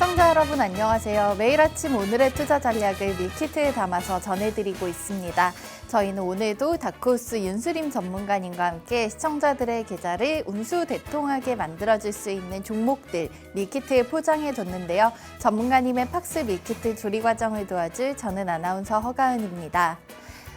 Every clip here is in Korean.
시청자 여러분 안녕하세요. 매일 아침 오늘의 투자 전략을 밀키트에 담아서 전해드리고 있습니다. 저희는 오늘도 다크호스 윤수림 전문가님과 함께 시청자들의 계좌를 운수대통하게 만들어줄 수 있는 종목들 밀키트에 포장해뒀는데요. 전문가님의 팍스 밀키트 조리 과정을 도와줄 저는 아나운서 허가은입니다.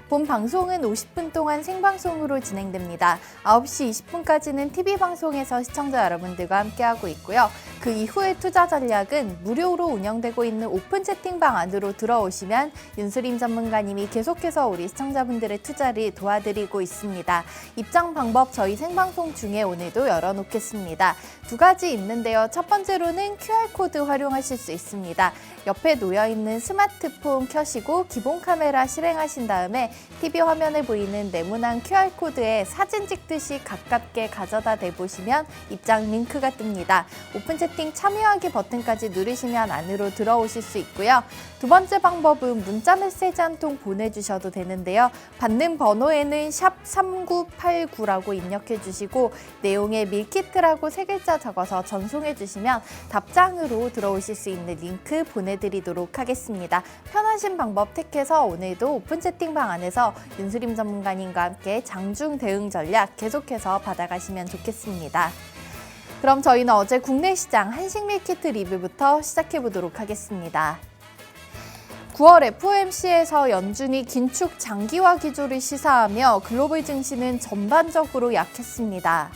본 방송은 50분 동안 생방송으로 진행됩니다. 9시 20분까지는 TV방송에서 시청자 여러분들과 함께하고 있고요. 그 이후의 투자 전략은 무료로 운영되고 있는 오픈 채팅방 안으로 들어오시면 윤수림 전문가님이 계속해서 우리 시청자분들의 투자를 도와드리고 있습니다. 입장 방법 저희 생방송 중에 오늘도 열어놓겠습니다. 두 가지 있는데요. 첫 번째로는 QR코드 활용하실 수 있습니다. 옆에 놓여있는 스마트폰 켜시고 기본 카메라 실행하신 다음에 TV 화면에 보이는 네모난 QR코드에 사진 찍듯이 가깝게 가져다 대보시면 입장 링크가 뜹니다. 오픈 채팅 참여하기 버튼까지 누르시면 안으로 들어오실 수 있고요. 두 번째 방법은 문자 메시지 한 통 보내주셔도 되는데요. 받는 번호에는 샵 3989라고 입력해 주시고 내용에 밀키트라고 3글자 적어서 전송해 주시면 답장으로 들어오실 수 있는 링크 보내드리도록 하겠습니다. 편하신 방법 택해서 오늘도 오픈 채팅방 안에서 윤수림 전문가님과 함께 장중 대응 전략 계속해서 받아가시면 좋겠습니다. 그럼 저희는 어제 국내 시장 한식 밀키트 리뷰부터 시작해 보도록 하겠습니다. 9월 FOMC에서 연준이 긴축 장기화 기조를 시사하며 글로벌 증시는 전반적으로 약했습니다.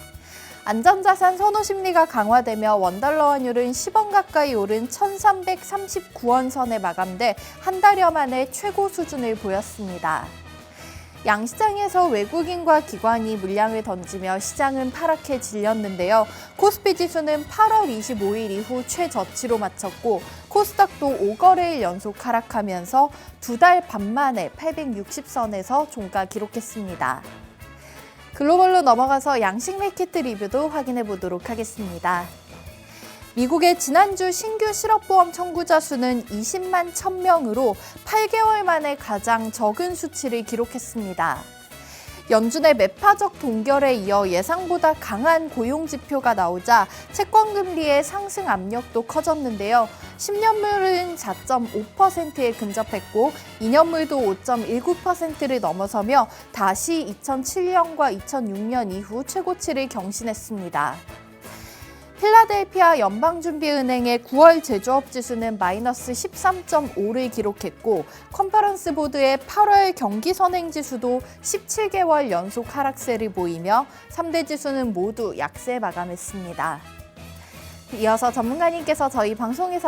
안전자산 선호 심리가 강화되며 원달러 환율은 10원 가까이 오른 1339원 선에 마감돼 한 달여 만에 최고 수준을 보였습니다. 양시장에서 외국인과 기관이 물량을 던지며 시장은 파랗게 질렸는데요. 코스피 지수는 8월 25일 이후 최저치로 마쳤고 코스닥도 5거래일 연속 하락하면서 2달 반 만에 860선에서 종가 기록했습니다. 글로벌로 넘어가서 양식 밀키트 리뷰도 확인해 보도록 하겠습니다. 미국의 지난주 신규 실업보험 청구자 수는 20만 1000명으로 8개월 만에 가장 적은 수치를 기록했습니다. 연준의 매파적 동결에 이어 예상보다 강한 고용 지표가 나오자 채권금리의 상승 압력도 커졌는데요. 10년물은 4.5%에 근접했고 2년물도 5.19%를 넘어서며 다시 2007년과 2006년 이후 최고치를 경신했습니다. 필라델피아 연방준비은행의 9월 제조업 지수는 마이너스 13.5를 기록했고 컨퍼런스 보드의 8월 경기 선행 지수도 17개월 연속 하락세를 보이며 3대 지수는 모두 약세 마감했습니다. 이어서 전문가님께서 저희 방송에서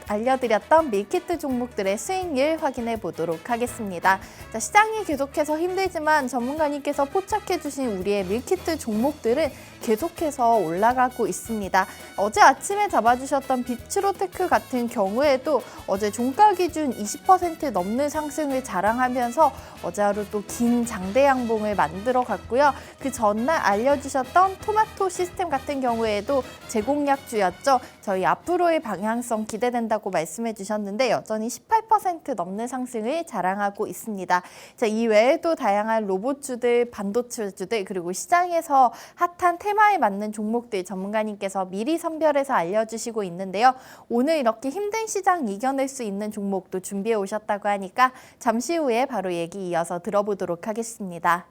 알려드렸던 밀키트 종목들의 수익률 확인해 보도록 하겠습니다. 자, 시장이 계속해서 힘들지만 전문가님께서 포착해 주신 우리의 밀키트 종목들은 계속해서 올라가고 있습니다. 어제 아침에 잡아주셨던 비츠로테크 같은 경우에도 어제 종가 기준 20% 넘는 상승을 자랑하면서 어제 하루 또 긴 장대 양봉을 만들어 갔고요. 그 전날 알려주셨던 토마토 시스템 같은 경우에도 제공약주였죠. 저희 앞으로의 방향성 기대된다고 말씀해 주셨는데 여전히 18% 넘는 상승을 자랑하고 있습니다. 자, 이 외에도 다양한 로봇주들, 반도체주들 그리고 시장에서 핫한 테마에 맞는 종목들 전문가님께서 미리 선별해서 알려주시고 있는데요. 오늘 이렇게 힘든 시장 이겨낼 수 있는 종목도 준비해 오셨다고 하니까 잠시 후에 바로 얘기 이어서 들어보도록 하겠습니다.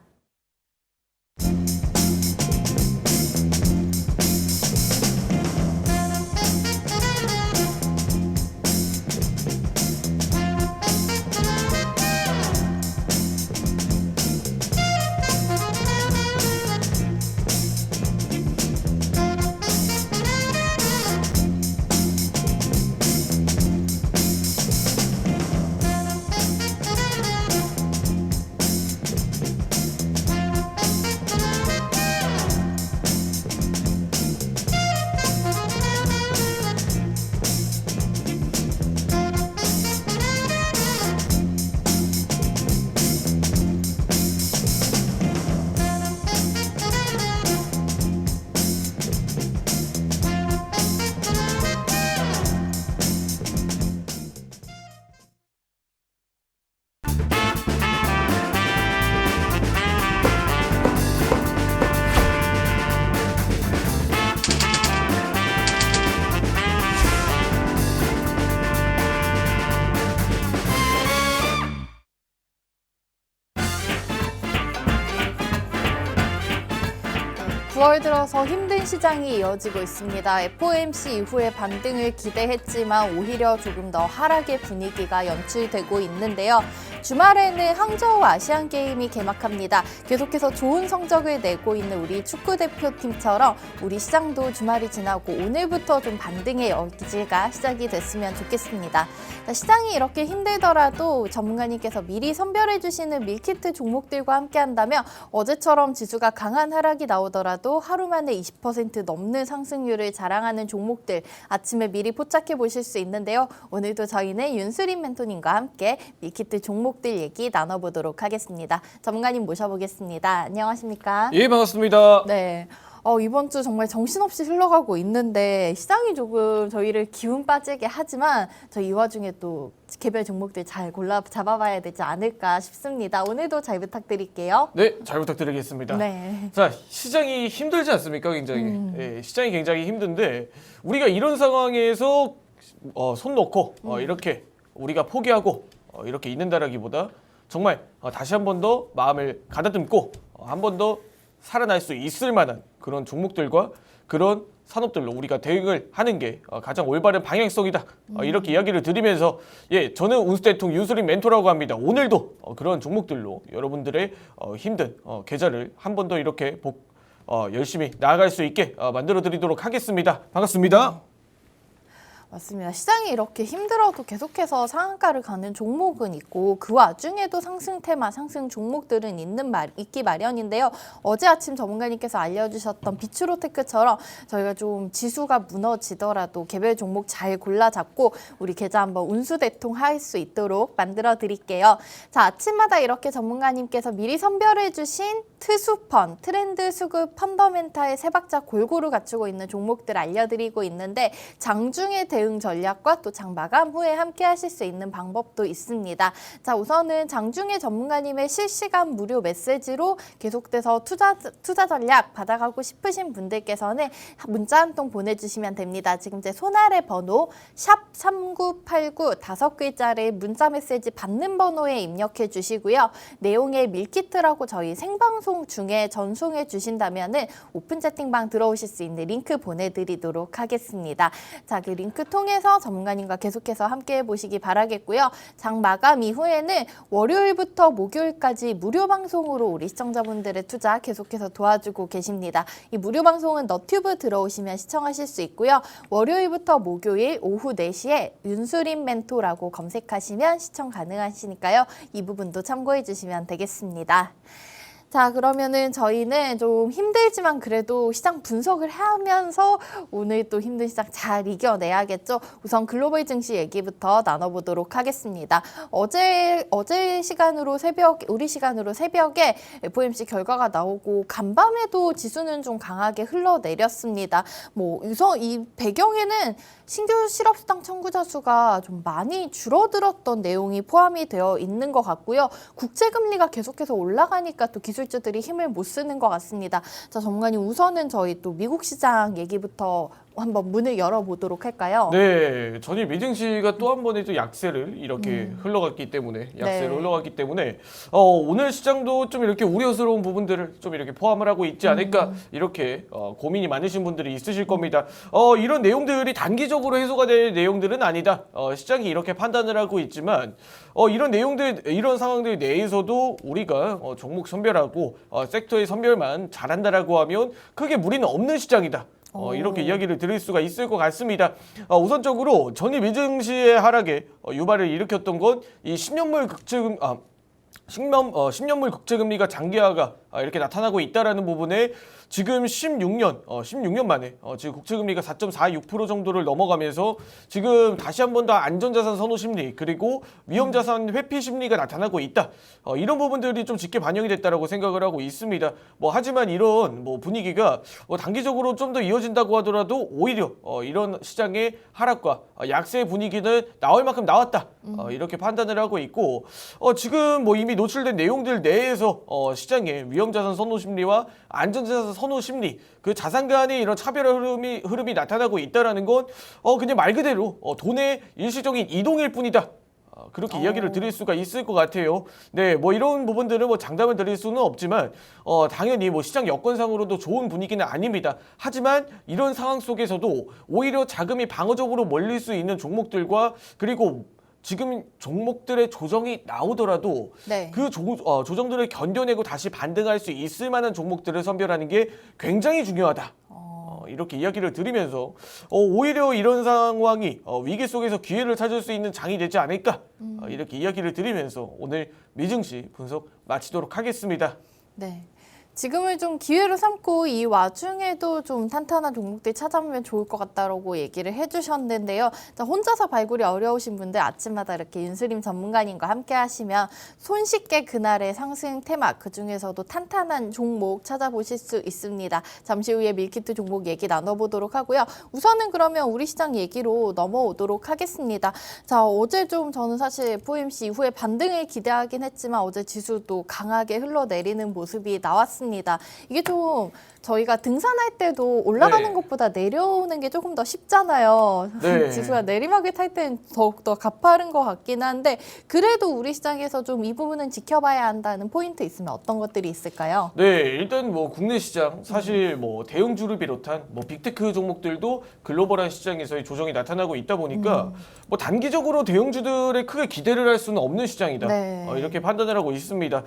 9월 들어서 힘든 시장이 이어지고 있습니다. FOMC 이후에 반등을 기대했지만 오히려 조금 더 하락의 분위기가 연출되고 있는데요. 주말에는 항저우 아시안게임이 개막합니다. 계속해서 좋은 성적을 내고 있는 우리 축구 대표팀처럼 우리 시장도 주말이 지나고 오늘부터 좀 반등의 여지가 시작이 됐으면 좋겠습니다. 시장이 이렇게 힘들더라도 전문가님께서 미리 선별해 주시는 밀키트 종목들과 함께 한다면 어제처럼 지수가 강한 하락이 나오더라도 하루 만에 20% 넘는 상승률을 자랑하는 종목들 아침에 미리 포착해 보실 수 있는데요. 오늘도 저희는 윤수림 멘토님과 함께 밀키트 종목들 얘기 나눠보도록 하겠습니다. 전문가님 모셔보겠습니다. 안녕하십니까? 예, 반갑습니다. 네. 이번 주 정말 정신없이 흘러가고 있는데 시장이 조금 저희를 기운 빠지게 하지만 저희 이 와중에 또 개별 종목들 잘 골라 잡아봐야 되지 않을까 싶습니다. 오늘도 잘 부탁드릴게요. 네, 잘 부탁드리겠습니다. 네. 자, 시장이 힘들지 않습니까? 굉장히. 예, 시장이 굉장히 힘든데 우리가 이런 상황에서 손 놓고 이렇게 우리가 포기하고 이렇게 있는다라기보다 정말 다시 한 번 더 마음을 가다듬고 한 번 더 살아날 수 있을 만한 그런 종목들과 그런 산업들로 우리가 대응을 하는 게 가장 올바른 방향성이다. 이렇게 이야기를 드리면서 예, 저는 운수대통 윤수림 멘토라고 합니다. 오늘도 그런 종목들로 여러분들의 힘든 계좌를 한 번 더 이렇게 열심히 나아갈 수 있게 만들어 드리도록 하겠습니다. 반갑습니다. 맞습니다. 시장이 이렇게 힘들어도 계속해서 상한가를 가는 종목은 있고 그 와중에도 상승 테마, 상승 종목들은 있기 마련인데요. 어제 아침 전문가님께서 알려주셨던 비추로테크처럼 저희가 좀 지수가 무너지더라도 개별 종목 잘 골라 잡고 우리 계좌 한번 운수대통할 수 있도록 만들어 드릴게요. 자, 아침마다 이렇게 전문가님께서 미리 선별해 주신 트수펀, 트렌드 수급 펀더멘탈 세 박자 골고루 갖추고 있는 종목들 알려드리고 있는데 장중에 대응 전략과 또 장 마감 후에 함께 하실 수 있는 방법도 있습니다. 자, 우선은 장중에 전문가님의 실시간 무료 메시지로 계속돼서 투자 전략 받아가고 싶으신 분들께서는 문자 한 통 보내주시면 됩니다. 지금 제 손아래 번호 샵 3989 5글자를 문자 메시지 받는 번호에 입력해 주시고요. 내용에 밀키트라고 저희 생방송 중에 전송해 주신다면은 오픈 채팅방 들어오실 수 있는 링크 보내드리도록 하겠습니다. 자, 그 링크 통해서 전문가님과 계속해서 함께 해보시기 바라겠고요. 장 마감 이후에는 월요일부터 목요일까지 무료 방송으로 우리 시청자분들의 투자 계속해서 도와주고 계십니다. 이 무료 방송은 너튜브 들어오시면 시청하실 수 있고요. 월요일부터 목요일 오후 4시에 윤수림 멘토라고 검색하시면 시청 가능하시니까요. 이 부분도 참고해 주시면 되겠습니다. 자, 그러면은 저희는 좀 힘들지만 그래도 시장 분석을 하면서 오늘 또 힘든 시장 잘 이겨내야겠죠. 우선 글로벌 증시 얘기부터 나눠보도록 하겠습니다. 어제 시간으로 우리 시간으로 새벽에 FOMC 결과가 나오고 간밤에도 지수는 좀 강하게 흘러내렸습니다. 우선 이 배경에는 신규 실업수당 청구자 수가 좀 많이 줄어들었던 내용이 포함이 되어 있는 것 같고요. 국채금리가 계속해서 올라가니까 또 기술주들이 힘을 못 쓰는 것 같습니다. 자, 전문가님 우선은 저희 또 미국 시장 얘기부터 한번 문을 열어보도록 할까요? 네, 전일 미증시가 또 한 번의 또 약세를 이렇게 흘러갔기 때문에 흘러갔기 때문에 오늘 시장도 좀 이렇게 우려스러운 부분들을 좀 이렇게 포함을 하고 있지 않을까 이렇게 고민이 많으신 분들이 있으실 겁니다. 이런 내용들이 단기적으로 해소가 될 내용들은 아니다. 시장이 이렇게 판단을 하고 있지만 이런 상황들 내에서도 우리가 종목 선별하고 섹터의 선별만 잘한다라고 하면 크게 무리는 없는 시장이다. 이렇게 이야기를 드릴 수가 있을 것 같습니다. 우선적으로 전일 미증시의 하락에 유발을 일으켰던 건 이 10년물 국채금리가 장기화가 이렇게 나타나고 있다라는 부분에 지금 16년 만에 지금 국채금리가 4.46% 정도를 넘어가면서 지금 다시 한 번 더 안전자산 선호 심리 그리고 위험자산 회피 심리가 나타나고 있다. 이런 부분들이 좀 짙게 반영이 됐다라고 생각을 하고 있습니다. 하지만 이런 분위기가 단기적으로 좀 더 이어진다고 하더라도 오히려 이런 시장의 하락과 약세 분위기는 나올 만큼 나왔다. 이렇게 판단을 하고 있고 지금 이미 노출된 내용들 내에서 시장의 위험자산 선호 심리와 안전자산 선호 심리, 그 자산 간의 이런 차별화 흐름이 나타나고 있다라는 건 그냥 말 그대로 돈의 일시적인 이동일 뿐이다. 그렇게 이야기를 드릴 수가 있을 것 같아요. 네, 뭐 이런 부분들은 뭐 장담을 드릴 수는 없지만 당연히 뭐 시장 여건상으로도 좋은 분위기는 아닙니다. 하지만 이런 상황 속에서도 오히려 자금이 방어적으로 몰릴 수 있는 종목들과 그리고 지금 종목들의 조정이 나오더라도 네. 그 조정들을 견뎌내고 다시 반등할 수 있을 만한 종목들을 선별하는 게 굉장히 중요하다. 이렇게 이야기를 드리면서 오히려 이런 상황이 위기 속에서 기회를 찾을 수 있는 장이 되지 않을까 이렇게 이야기를 드리면서 오늘 미증시 분석 마치도록 하겠습니다. 네. 지금을 좀 기회로 삼고 이 와중에도 좀 탄탄한 종목들 찾아보면 좋을 것 같다라고 얘기를 해주셨는데요. 자, 혼자서 발굴이 어려우신 분들 아침마다 이렇게 윤수림 전문가님과 함께 하시면 손쉽게 그날의 상승 테마 그중에서도 탄탄한 종목 찾아보실 수 있습니다. 잠시 후에 밀키트 종목 얘기 나눠보도록 하고요. 우선은 그러면 우리 시장 얘기로 넘어오도록 하겠습니다. 자, 어제 좀 저는 사실 FOMC 이후에 반등을 기대하긴 했지만 어제 지수도 강하게 흘러내리는 모습이 나왔습니다. 이게 좀 저희가 등산할 때도 올라가는 네. 것보다 내려오는 게 조금 더 쉽잖아요. 네. 지수가 내리막을 탈 때는 더욱더 가파른 것 같긴 한데 그래도 우리 시장에서 좀 이 부분은 지켜봐야 한다는 포인트 있으면 어떤 것들이 있을까요? 네, 일단 뭐 국내 시장 사실 뭐 대형주를 비롯한 뭐 빅테크 종목들도 글로벌한 시장에서의 조정이 나타나고 있다 보니까 뭐 단기적으로 대형주들에 크게 기대를 할 수는 없는 시장이다. 네. 이렇게 판단을 하고 있습니다.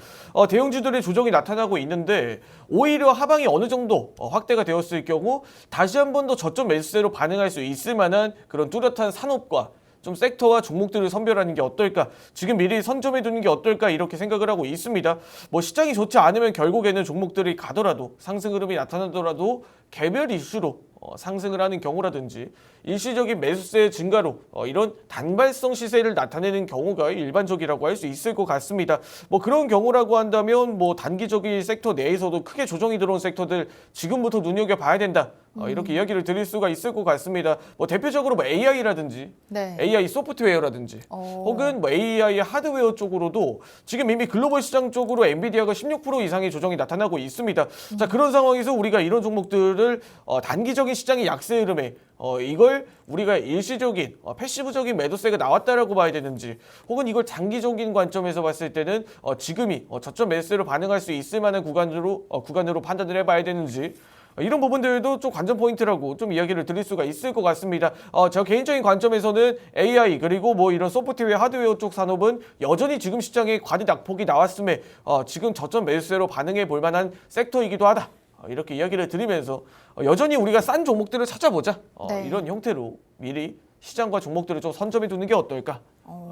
대형주들의 조정이 나타나고 있는데 오히려 하방이 어느 정도 확대가 되었을 경우 다시 한 번 더 저점 매수세로 반응할 수 있을 만한 그런 뚜렷한 산업과 좀 섹터와 종목들을 선별하는 게 어떨까, 지금 미리 선점해 두는 게 어떨까 이렇게 생각을 하고 있습니다. 뭐 시장이 좋지 않으면 결국에는 종목들이 가더라도 상승 흐름이 나타나더라도 개별 이슈로 상승을 하는 경우라든지 일시적인 매수세 증가로 이런 단발성 시세를 나타내는 경우가 일반적이라고 할 수 있을 것 같습니다. 뭐 그런 경우라고 한다면 뭐 단기적인 섹터 내에서도 크게 조정이 들어온 섹터들 지금부터 눈여겨봐야 된다. 이렇게 이야기를 드릴 수가 있을 것 같습니다. 뭐 대표적으로 뭐 AI라든지 네. AI 소프트웨어라든지 혹은 뭐 AI 하드웨어 쪽으로도 지금 이미 글로벌 시장 쪽으로 엔비디아가 16% 이상의 조정이 나타나고 있습니다. 자, 그런 상황에서 우리가 이런 종목들을 단기적인 시장의 약세 흐름에 이걸 우리가 일시적인 패시브적인 매도세가 나왔다라고 봐야 되는지 혹은 이걸 장기적인 관점에서 봤을 때는 지금이 저점 매수세로 반응할 수 있을 만한 구간으로 판단을 해봐야 되는지 이런 부분들도 좀 관전 포인트라고 좀 이야기를 드릴 수가 있을 것 같습니다. 저 개인적인 관점에서는 AI 그리고 뭐 이런 소프트웨어 하드웨어 쪽 산업은 여전히 지금 시장에 과대 낙폭이 나왔음에 지금 저점 매수세로 반응해 볼 만한 섹터이기도 하다. 이렇게 이야기를 드리면서 여전히 우리가 싼 종목들을 찾아보자. 네. 이런 형태로 미리 시장과 종목들을 좀 선점해 두는 게 어떨까.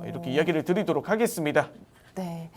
이렇게 이야기를 드리도록 하겠습니다. 네.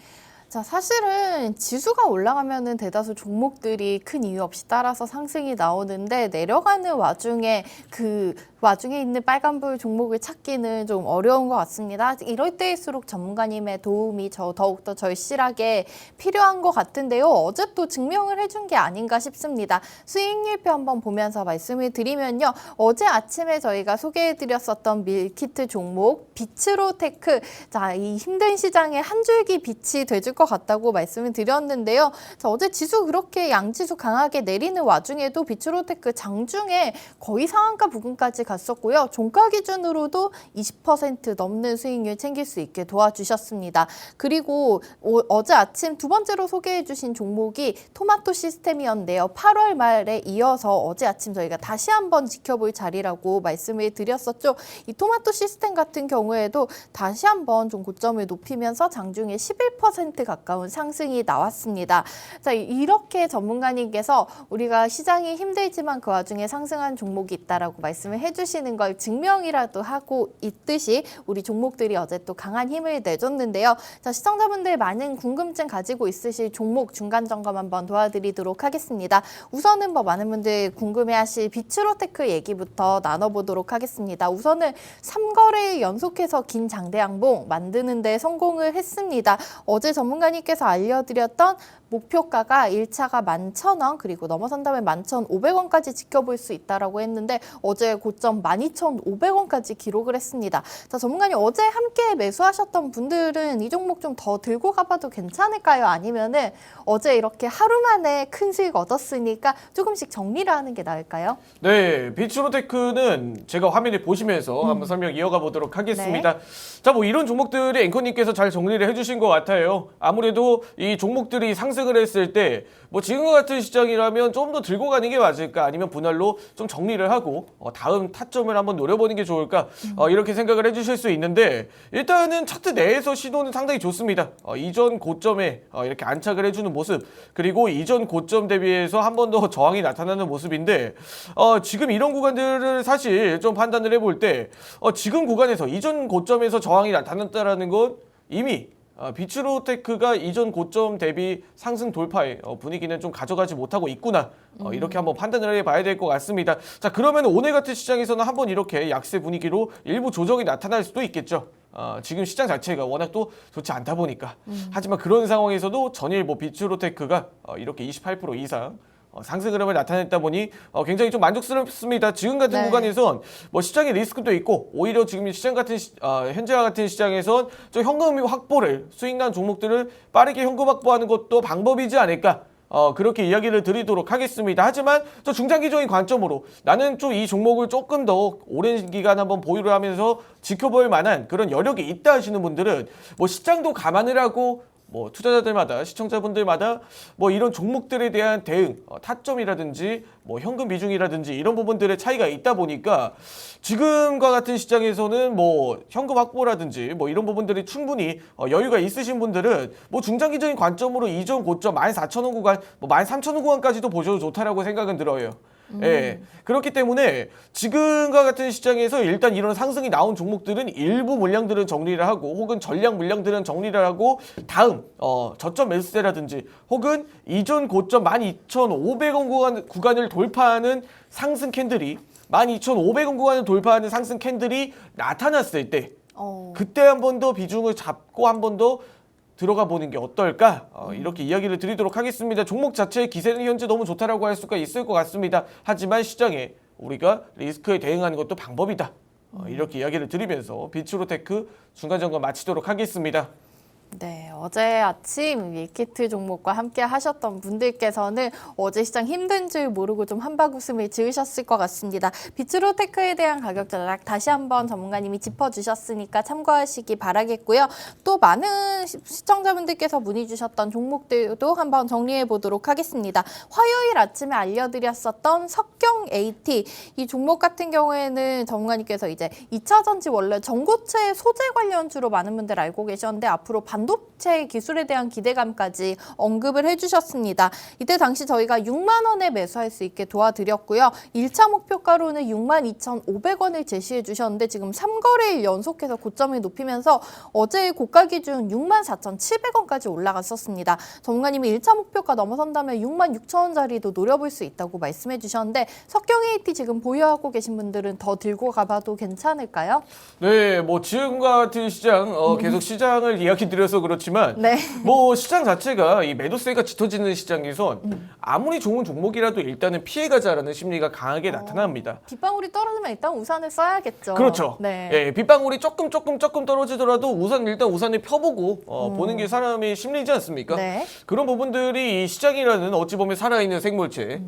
자, 사실은 지수가 올라가면은 대다수 종목들이 큰 이유 없이 따라서 상승이 나오는데 내려가는 와중에 그 와중에 있는 빨간불 종목을 찾기는 좀 어려운 것 같습니다. 이럴 때일수록 전문가님의 도움이 더욱더 절실하게 필요한 것 같은데요. 어제 또 증명을 해준 게 아닌가 싶습니다. 수익률표 한번 보면서 말씀을 드리면요. 어제 아침에 저희가 소개해드렸었던 밀키트 종목 비츠로테크, 자, 이 힘든 시장에 한 줄기 빛이 돼줄 것 같다고 말씀을 드렸는데요. 자, 어제 지수 그렇게 양지수 강하게 내리는 와중에도 비츠로테크 장중에 거의 상한가 부근까지 갔었고요. 종가 기준으로도 20% 넘는 수익률 챙길 수 있게 도와주셨습니다. 그리고 어제 아침 두 번째로 소개해 주신 종목이 토마토 시스템이었는데요. 8월 말에 이어서 어제 아침 저희가 다시 한번 지켜볼 자리라고 말씀을 드렸었죠. 이 토마토 시스템 같은 경우에도 다시 한번 좀 고점을 높이면서 장중에 11% 가까운 상승이 나왔습니다. 자, 이렇게 전문가님께서 우리가 시장이 힘들지만 그 와중에 상승한 종목이 있다라고 말씀을 해주시는 걸 증명이라도 하고 있듯이 우리 종목들이 어제 또 강한 힘을 내줬는데요. 자, 시청자분들 많은 궁금증 가지고 있으실 종목 중간 점검 한번 도와드리도록 하겠습니다. 우선은 뭐 많은 분들 궁금해하실 비츠로테크 얘기부터 나눠보도록 하겠습니다. 우선은 3거래일 연속해서 긴 장대 양봉 만드는 데 성공을 했습니다. 어제 전문가 전문가님께서 알려드렸던 목표가가 1차가 11,000원 그리고 넘어선다면 11,500원까지 지켜볼 수 있다라고 했는데 어제 고점 12,500원까지 기록을 했습니다. 자, 전문가님 어제 함께 매수하셨던 분들은 이 종목 좀 더 들고 가봐도 괜찮을까요? 아니면은 어제 이렇게 하루 만에 큰 수익 얻었으니까 조금씩 정리를 하는 게 나을까요? 네, 비츠로테크는 제가 화면에 보시면서 한번 설명 이어가 보도록 하겠습니다. 자, 뭐 이런 종목들이 앵커님께서 잘 정리를 해주신 것 같아요. 아무래도 이 종목들이 상승을 했을 때 뭐 지금과 같은 시장이라면 좀 더 들고 가는 게 맞을까 아니면 분할로 좀 정리를 하고 다음 타점을 한번 노려보는 게 좋을까 이렇게 생각을 해주실 수 있는데 일단은 차트 내에서 시도는 상당히 좋습니다. 이전 고점에 이렇게 안착을 해주는 모습 그리고 이전 고점 대비해서 한 번 더 저항이 나타나는 모습인데 지금 이런 구간들을 사실 좀 판단을 해볼 때 지금 구간에서 이전 고점에서 저항이 나타났다라는 건 이미 비츠로테크가 이전 고점 대비 상승 돌파의 분위기는 좀 가져가지 못하고 있구나. 이렇게 한번 판단을 해봐야 될 것 같습니다. 자, 그러면 오늘 같은 시장에서는 한번 이렇게 약세 분위기로 일부 조정이 나타날 수도 있겠죠. 지금 시장 자체가 워낙 또 좋지 않다 보니까. 하지만 그런 상황에서도 전일 뭐 비츠로테크가 이렇게 28% 이상 상승 흐름을 나타냈다 보니 굉장히 좀 만족스럽습니다. 지금 같은 구간에선 뭐 시장의 리스크도 있고 오히려 지금 시장 같은 현재와 같은 시장에선 좀 현금 확보를 수익난 종목들을 빠르게 현금 확보하는 것도 방법이지 않을까. 그렇게 이야기를 드리도록 하겠습니다. 하지만 저 중장기적인 관점으로 나는 좀 이 종목을 조금 더 오랜 기간 한번 보유를 하면서 지켜볼 만한 그런 여력이 있다 하시는 분들은 뭐 시장도 감안을 하고 뭐 투자자들마다 시청자분들마다 뭐 이런 종목들에 대한 대응 타점이라든지 뭐 현금 비중이라든지 이런 부분들의 차이가 있다 보니까 지금과 같은 시장에서는 뭐 현금 확보라든지 뭐 이런 부분들이 충분히 여유가 있으신 분들은 뭐 중장기적인 관점으로 이전 고점 14,000원 구간 뭐 13,000원 구간까지도 보셔도 좋다라고 생각은 들어요. 예. 그렇기 때문에 지금과 같은 시장에서 일단 이런 상승이 나온 종목들은 일부 물량들은 정리를 하고 혹은 전량 물량들은 정리를 하고 다음 저점 매수세라든지 혹은 이전 고점 12,500원 구간을 돌파하는 상승 캔들이 12,500원 구간을 돌파하는 상승 캔들이 나타났을 때 그때 한 번 더 비중을 잡고 한 번 더 들어가 보는 게 어떨까? 이렇게 이야기를 드리도록 하겠습니다. 종목 자체의 기세는 현재 너무 좋다라고 할 수가 있을 것 같습니다. 하지만 시장에 우리가 리스크에 대응하는 것도 방법이다. 이렇게 이야기를 드리면서 비츠로테크 중간점검 마치도록 하겠습니다. 네, 어제 아침 밀키트 종목과 함께 하셨던 분들께서는 어제 시장 힘든 줄 모르고 좀 한바구음을 지으셨을 것 같습니다. 비츠로테크에 대한 가격 전략 다시 한번 전문가님이 짚어주셨으니까 참고하시기 바라겠고요. 또 많은 시청자분들께서 문의 주셨던 종목들도 한번 정리해 보도록 하겠습니다. 화요일 아침에 알려드렸었던 석경 AT 이 종목 같은 경우에는 전문가님께서 이제 2차 전지 원래 전고체 소재 관련주로 많은 분들 알고 계셨는데 앞으로 반도체 기술에 대한 기대감까지 언급을 해주셨습니다. 이때 당시 저희가 6만 원에 매수할 수 있게 도와드렸고요. 1차 목표가로는 62,500원을 제시해 주셨는데 지금 3거래일 연속해서 고점을 높이면서 어제의 고가 기준 64,700원까지 올라갔었습니다. 전문가님이 1차 목표가 넘어선다면 66,000원짜리도 노려볼 수 있다고 말씀해 주셨는데 석경 AT 지금 보유하고 계신 분들은 더 들고 가봐도 괜찮을까요? 네, 뭐 지금과 같은 시장 계속 시장을 이야기 드려서 그렇지만 네. 뭐 시장 자체가 이 매도세가 짙어지는 시장에선 아무리 좋은 종목이라도 일단은 피해가자라는 심리가 강하게 나타납니다. 빗방울이 떨어지면 일단 우산을 써야겠죠. 그렇죠. 네. 예, 빗방울이 조금 떨어지더라도 일단 우산을 펴보고 보는 게 사람의 심리지 않습니까? 네. 그런 부분들이 이 시장이라는 어찌 보면 살아있는 생물체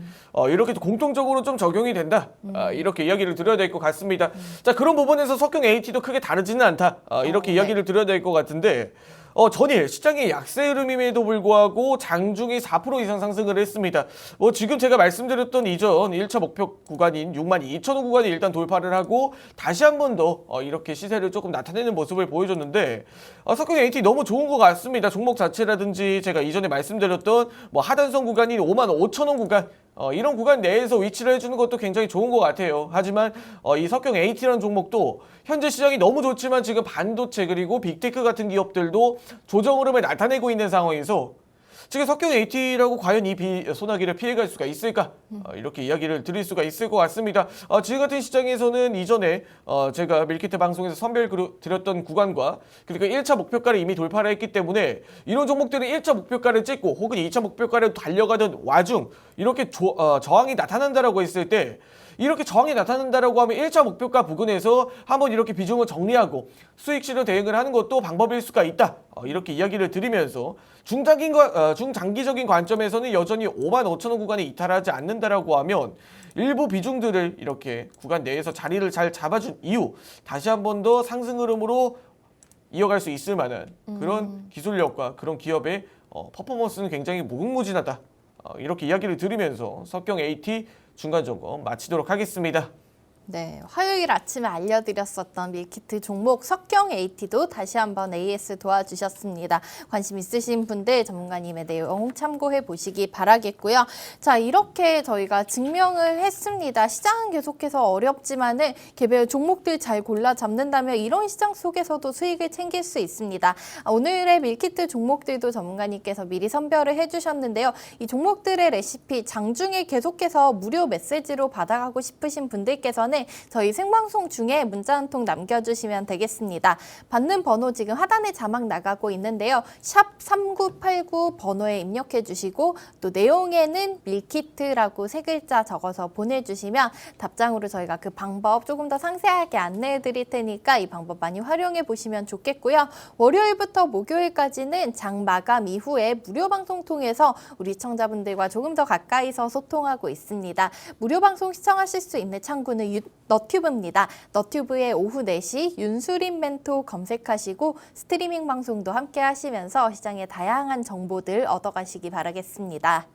이렇게 공통적으로 좀 적용이 된다. 이렇게 이야기를 드려야 될 것 같습니다. 자, 그런 부분에서 석경 AT도 크게 다르지는 않다. 이렇게 이야기를 드려야 될 것 같은데 전일 시장의 약세 흐름임에도 불구하고 장중에 4% 이상 상승을 했습니다. 뭐 지금 제가 말씀드렸던 이전 1차 목표 구간인 62,000원 구간이 일단 돌파를 하고 다시 한 번 더 이렇게 시세를 조금 나타내는 모습을 보여줬는데 석경 AT 너무 좋은 것 같습니다. 종목 자체라든지 제가 이전에 말씀드렸던 뭐 하단선 구간인 55,000원 구간 이런 구간 내에서 위치를 해주는 것도 굉장히 좋은 것 같아요. 하지만 이 석경 AT라는 종목도 현재 시장이 너무 좋지만 지금 반도체 그리고 빅테크 같은 기업들도 조정 흐름을 나타내고 있는 상황에서 지금 석경 AT라고 과연 이 소나기를 피해갈 수가 있을까? 이렇게 이야기를 드릴 수가 있을 것 같습니다. 지금 같은 시장에서는 이전에 제가 밀키트 방송에서 선별 드렸던 구간과 그리고 1차 목표가를 이미 돌파를 했기 때문에 이런 종목들은 1차 목표가를 찍고 혹은 2차 목표가를 달려가던 와중 이렇게 저항이 나타난다라고 했을 때 이렇게 저항이 나타난다라고 하면 1차 목표가 부근에서 한번 이렇게 비중을 정리하고 수익실로 대응을 하는 것도 방법일 수가 있다. 이렇게 이야기를 드리면서 중장기적인 관점에서는 여전히 55,000원 구간에 이탈하지 않는다라고 하면 일부 비중들을 이렇게 구간 내에서 자리를 잘 잡아준 이후 다시 한 번 더 상승 흐름으로 이어갈 수 있을 만한 그런 기술력과 그런 기업의 퍼포먼스는 굉장히 무궁무진하다. 이렇게 이야기를 드리면서 석경 AT 중간 점검 마치도록 하겠습니다. 네, 화요일 아침에 알려드렸었던 밀키트 종목 석경 AT도 다시 한번 AS 도와주셨습니다. 관심 있으신 분들 전문가님의 내용 참고해 보시기 바라겠고요. 자, 이렇게 저희가 증명을 했습니다. 시장은 계속해서 어렵지만은 개별 종목들 잘 골라 잡는다면 이런 시장 속에서도 수익을 챙길 수 있습니다. 오늘의 밀키트 종목들도 전문가님께서 미리 선별을 해주셨는데요. 이 종목들의 레시피 장중에 계속해서 무료 메시지로 받아가고 싶으신 분들께서는 저희 생방송 중에 문자 한 통 남겨주시면 되겠습니다. 받는 번호 지금 하단에 자막 나가고 있는데요. 샵 3989 번호에 입력해 주시고 또 내용에는 밀키트라고 3글자 적어서 보내주시면 답장으로 저희가 그 방법 조금 더 상세하게 안내해 드릴 테니까 이 방법 많이 활용해 보시면 좋겠고요. 월요일부터 목요일까지는 장 마감 이후에 무료 방송 통해서 우리 시청자분들과 조금 더 가까이서 소통하고 있습니다. 무료 방송 시청하실 수 있는 창구는 너튜브입니다. 너튜브에 오후 4시 윤수림 멘토 검색하시고 스트리밍 방송도 함께 하시면서 시장의 다양한 정보들 얻어가시기 바라겠습니다.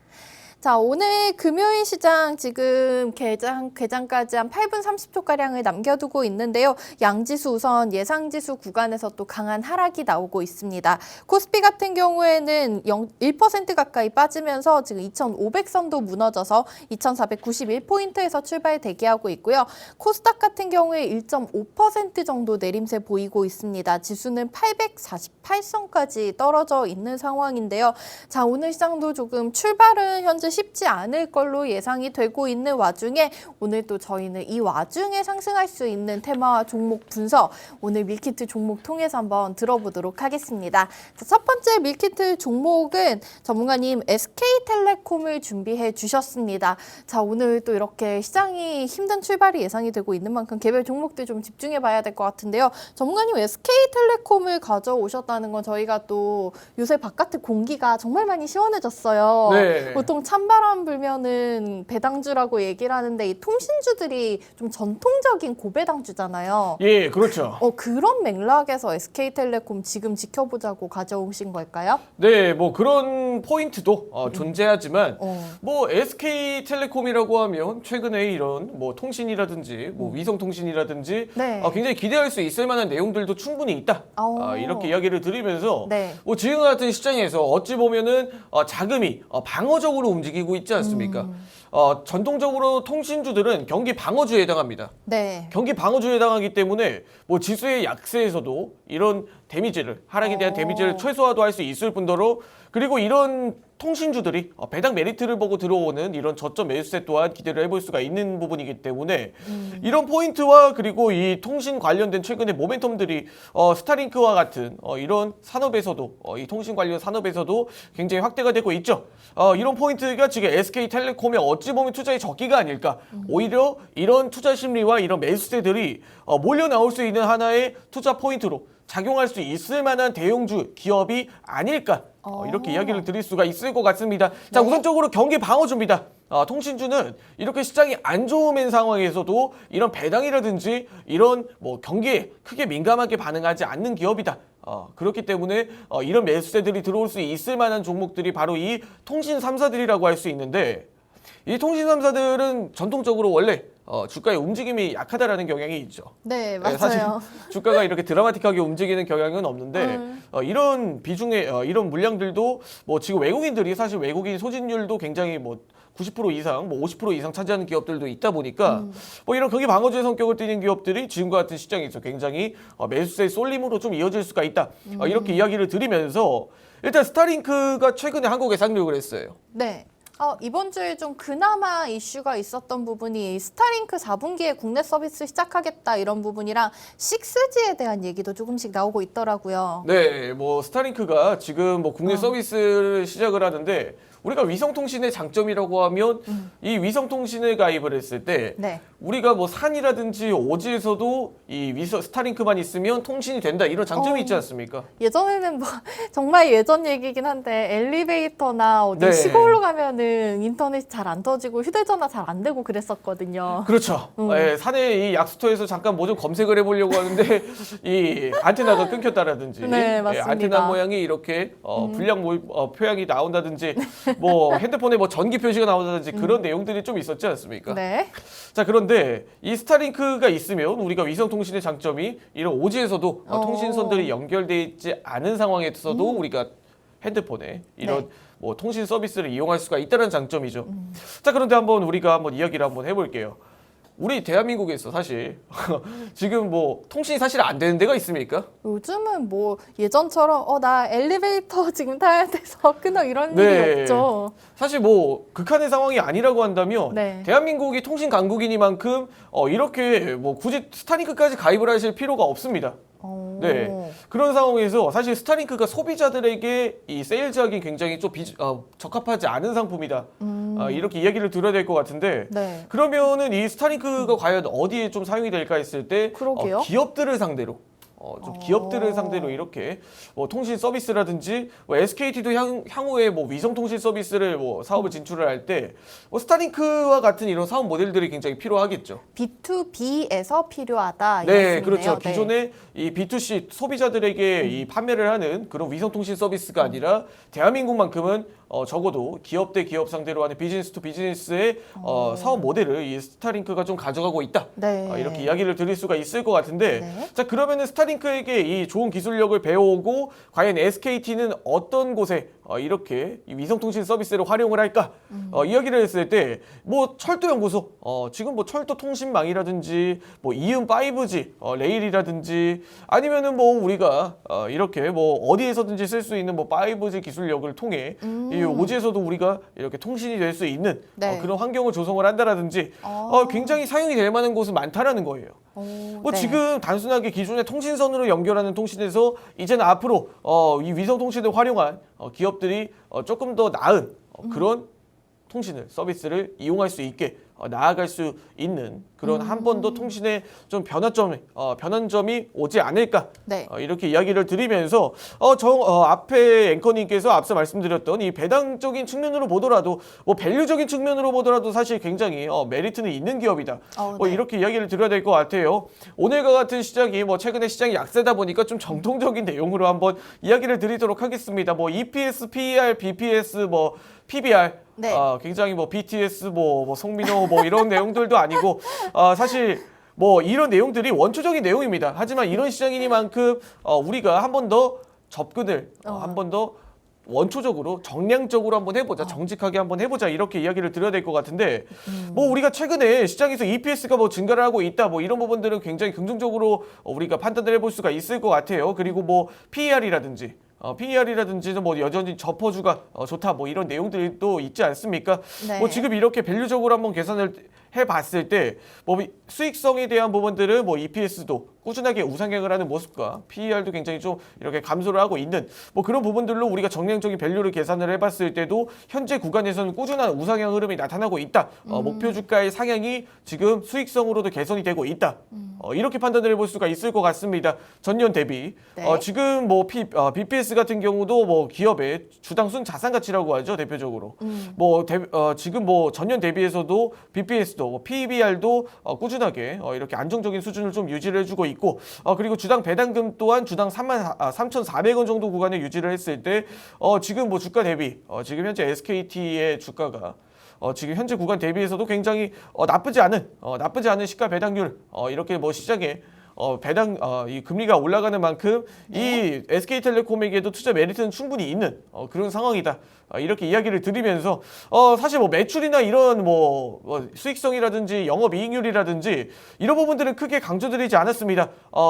자, 오늘 금요일 시장 지금 개장까지 한 8분 30초가량을 남겨두고 있는데요. 양지수 우선 예상지수 구간에서 또 강한 하락이 나오고 있습니다. 코스피 같은 경우에는 1% 가까이 빠지면서 지금 2,500선도 무너져서 2,491포인트에서 출발 대기하고 있고요. 코스닥 같은 경우에 1.5% 정도 내림세 보이고 있습니다. 지수는 848선까지 떨어져 있는 상황인데요. 자, 오늘 시장도 조금 출발은 현재 쉽지 않을 걸로 예상이 되고 있는 와중에 오늘 또 저희는 이 와중에 상승할 수 있는 테마와 종목 분석 오늘 밀키트 종목 통해서 한번 들어보도록 하겠습니다. 자, 첫 번째 밀키트 종목은 전문가님 SK텔레콤을 준비해 주셨습니다. 자, 오늘 또 이렇게 시장이 힘든 출발이 예상이 되고 있는 만큼 개별 종목들 좀 집중해 봐야 될 것 같은데요. 전문가님 SK텔레콤을 가져오셨다는 건 저희가 또 요새 바깥의 공기가 정말 많이 시원해졌어요. 네. 보통 찬바람 불면은 배당주라고 얘기를 하는데 이 통신주들이 좀 전통적인 고배당주잖아요. 예, 그렇죠. 그런 맥락에서 SK텔레콤 지금 지켜보자고 가져오신 걸까요? 네, 뭐 그런 포인트도 존재하지만 뭐 SK텔레콤이라고 하면 최근에 이런 뭐 통신이라든지 뭐 위성통신이라든지 네. 굉장히 기대할 수 있을 만한 내용들도 충분히 있다. 이렇게 이야기를 드리면서 네. 뭐 지금 같은 시장에서 어찌 보면은 자금이 방어적으로 움직이고 있지 않습니까? 전통적으로 통신주들은 경기 방어주에 해당합니다. 네. 경기 방어주에 해당하기 때문에 뭐 지수의 약세에서도 이런 데미지를 하락에 대한 데미지를 최소화도 할 수 있을 뿐더러 그리고 이런 통신주들이 배당 메리트를 보고 들어오는 이런 저점 매수세 또한 기대를 해볼 수가 있는 부분이기 때문에 이런 포인트와 그리고 이 통신 관련된 최근의 모멘텀들이 스타링크와 같은 이런 산업에서도 이 통신 관련 산업에서도 굉장히 확대가 되고 있죠. 이런 포인트가 지금 SK텔레콤의 어찌 보면 투자의 적기가 아닐까. 오히려 이런 투자 심리와 이런 매수세들이 몰려 나올 수 있는 하나의 투자 포인트로 작용할 수 있을 만한 대형주 기업이 아닐까. 이렇게 이야기를 드릴 수가 있을 것 같습니다. 자, 우선적으로 경기 방어주입니다. 통신주는 이렇게 시장이 안 좋은 상황에서도 이런 배당이라든지 이런 뭐 경기에 크게 민감하게 반응하지 않는 기업이다. 그렇기 때문에 이런 매수세들이 들어올 수 있을 만한 종목들이 바로 이 통신 3사들이라고 할 수 있는데 이 통신 3사들은 전통적으로 원래 주가의 움직임이 약하다라는 경향이 있죠. 네, 맞아요. 사실 주가가 이렇게 드라마틱하게 움직이는 경향은 없는데 이런 비중의 이런 물량들도 뭐 지금 외국인들이 사실 외국인 소진율도 굉장히 뭐 90% 이상, 뭐 50% 이상 차지하는 기업들도 있다 보니까 뭐 이런 경기 방어주의 성격을 띠는 기업들이 지금과 같은 시장에서 굉장히 매수세 쏠림으로 좀 이어질 수가 있다. 이렇게 이야기를 드리면서 일단 스타링크가 최근에 한국에 상륙을 했어요. 네. 이번 주에 좀 그나마 이슈가 있었던 부분이 스타링크 4분기에 국내 서비스 시작하겠다 이런 부분이랑 6G에 대한 얘기도 조금씩 나오고 있더라고요. 네, 뭐 스타링크가 지금 뭐 국내 서비스를 시작을 하는데 우리가 위성통신의 장점이라고 하면 이 위성통신을 가입을 했을 때 네. 우리가 뭐 산이라든지 오지에서도 이 스타링크만 있으면 통신이 된다 이런 장점이 있지 않습니까? 예전에는 뭐 정말 예전 얘기긴 한데 엘리베이터나 어디 네. 시골로 가면은 인터넷이 잘 안 터지고 휴대전화 잘 안 되고 그랬었거든요. 그렇죠. 예, 산에 이 약수터에서 잠깐 뭐 좀 검색을 해보려고 하는데 이 안테나가 끊겼다라든지, 네, 예, 맞습니다. 안테나 모양이 이렇게 불량 표양이 나온다든지, 뭐 핸드폰에 뭐 전기 표시가 나온다든지 그런 내용들이 좀 있었지 않습니까? 네. 자, 그런데 이 스타링크가 있으면 우리가 위성통신의 장점이 이런 오지에서도 통신선들이 연결돼 있지 않은 상황에서도 우리가 핸드폰에 이런 네. 뭐 통신 서비스를 이용할 수가 있다는 장점이죠. 자, 그런데 우리가 한번 이야기를 한번 해볼게요. 우리 대한민국에서 사실 지금 뭐 통신이 사실 안 되는 데가 있습니까? 요즘은 뭐 예전처럼 나 엘리베이터 지금 타야 돼서 끊어 이런 네. 일이 없죠. 사실 뭐 극한의 상황이 아니라고 한다면 네. 대한민국이 통신 강국이니만큼 이렇게 뭐 굳이 스타링크까지 가입을 하실 필요가 없습니다. 네, 그런 상황에서 사실 스타링크가 소비자들에게 이 세일즈하기 굉장히 좀 적합하지 않은 상품이다. 이렇게 이야기를 드려야 될 것 같은데 네. 그러면은 이 스타링크가 과연 어디에 좀 사용이 될까 했을 때 그러게요. 기업들을 상대로 좀 기업들을 상대로 이렇게 뭐 통신 서비스라든지 뭐 SKT도 향후에 뭐 위성 통신 서비스를 뭐 사업을 진출을 할 때 뭐 스타링크와 같은 이런 사업 모델들이 굉장히 필요하겠죠. B2B에서 필요하다. 이 네, 말씀이네요. 그렇죠. 네. 기존에 이 B2C 소비자들에게 이 판매를 하는 그런 위성 통신 서비스가 아니라 대한민국만큼은 적어도 기업 대 기업 상대로 하는 비즈니스 투 비즈니스의 사업 모델을 이 스타링크가 좀 가져가고 있다. 네. 이렇게 이야기를 드릴 수가 있을 것 같은데 네. 자, 그러면은 스타링크에게 이 좋은 기술력을 배워오고 과연 SKT는 어떤 곳에 이렇게 이 위성통신 서비스를 활용을 할까? 이야기를 했을 때 뭐 철도연구소 지금 뭐 철도 통신망이라든지 뭐 이음 5G 레일이라든지 아니면은 뭐 우리가 이렇게 뭐 어디에서든지 쓸 수 있는 뭐 5G 기술력을 통해 이 오지에서도 우리가 이렇게 통신이 될 수 있는 네. 그런 환경을 조성을 한다라든지 굉장히 사용이 될 만한 곳은 많다라는 거예요. 뭐 네. 지금 단순하게 기존의 통신선으로 연결하는 통신에서 이제는 앞으로 이 위성 통신을 활용한 기업들이 조금 더 나은 그런 통신을 서비스를 이용할 수 있게 나아갈 수 있는 그런 한 번 더 통신의 좀 변환점이 오지 않을까 네. 이렇게 이야기를 드리면서 앞에 앵커님께서 앞서 말씀드렸던 이 배당적인 측면으로 보더라도 뭐 밸류적인 측면으로 보더라도 사실 굉장히 메리트는 있는 기업이다. 뭐 네. 이렇게 이야기를 드려야 될 것 같아요. 오늘과 같은 시장이 뭐 최근에 시장이 약세다 보니까 좀 정통적인 내용으로 한번 이야기를 드리도록 하겠습니다. 뭐 EPS, PER, BPS, 뭐 PBR 네. 굉장히 뭐 BTS, 뭐 송민호 뭐 이런 내용들도 아니고 사실 뭐 이런 내용들이 원초적인 내용입니다. 하지만 이런 시장이니만큼 우리가 한 번 더 접근을 한 번 더 원초적으로 정량적으로 한번 해보자, 정직하게 한번 해보자 이렇게 이야기를 드려야 될 것 같은데 뭐 우리가 최근에 시장에서 EPS가 뭐 증가를 하고 있다 뭐 이런 부분들은 굉장히 긍정적으로 우리가 판단을 해볼 수가 있을 것 같아요. 그리고 뭐 PER이라든지 PER이라든지는 뭐 여전히 저퍼주가 좋다 뭐 이런 내용들도 있지 않습니까? 네. 뭐 지금 이렇게 밸류적으로 한번 계산을 해봤을 때 뭐 수익성에 대한 부분들은 뭐 EPS도 꾸준하게 우상향을 하는 모습과 PER도 굉장히 좀 이렇게 감소를 하고 있는 뭐 그런 부분들로 우리가 정량적인 밸류를 계산을 해봤을 때도 현재 구간에서는 꾸준한 우상향 흐름이 나타나고 있다. 목표 주가의 상향이 지금 수익성으로도 개선이 되고 있다. 이렇게 판단을 해볼 수가 있을 것 같습니다. 전년 대비. 네. 지금 뭐 BPS 같은 경우도 뭐 기업의 주당 순 자산 가치라고 하죠, 대표적으로. 지금 뭐 전년 대비해서도 BPS도 뭐 PBR도 꾸준하게 이렇게 안정적인 수준을 좀 유지를 해주고 있고 그리고 주당 배당금 또한 주당 33,400원 정도 구간을 유지를 했을 때 지금 뭐 주가 대비 지금 현재 SKT의 주가가 지금 현재 구간 대비해서도 굉장히 나쁘지 않은 시가 배당률 이렇게 뭐 시장에 배당 이 금리가 올라가는 만큼 이 SK텔레콤에게도 투자 메리트는 충분히 있는 그런 상황이다. 이렇게 이야기를 드리면서 사실 뭐 매출이나 이런 뭐 수익성이라든지 영업이익률이라든지 이런 부분들은 크게 강조드리지 않았습니다.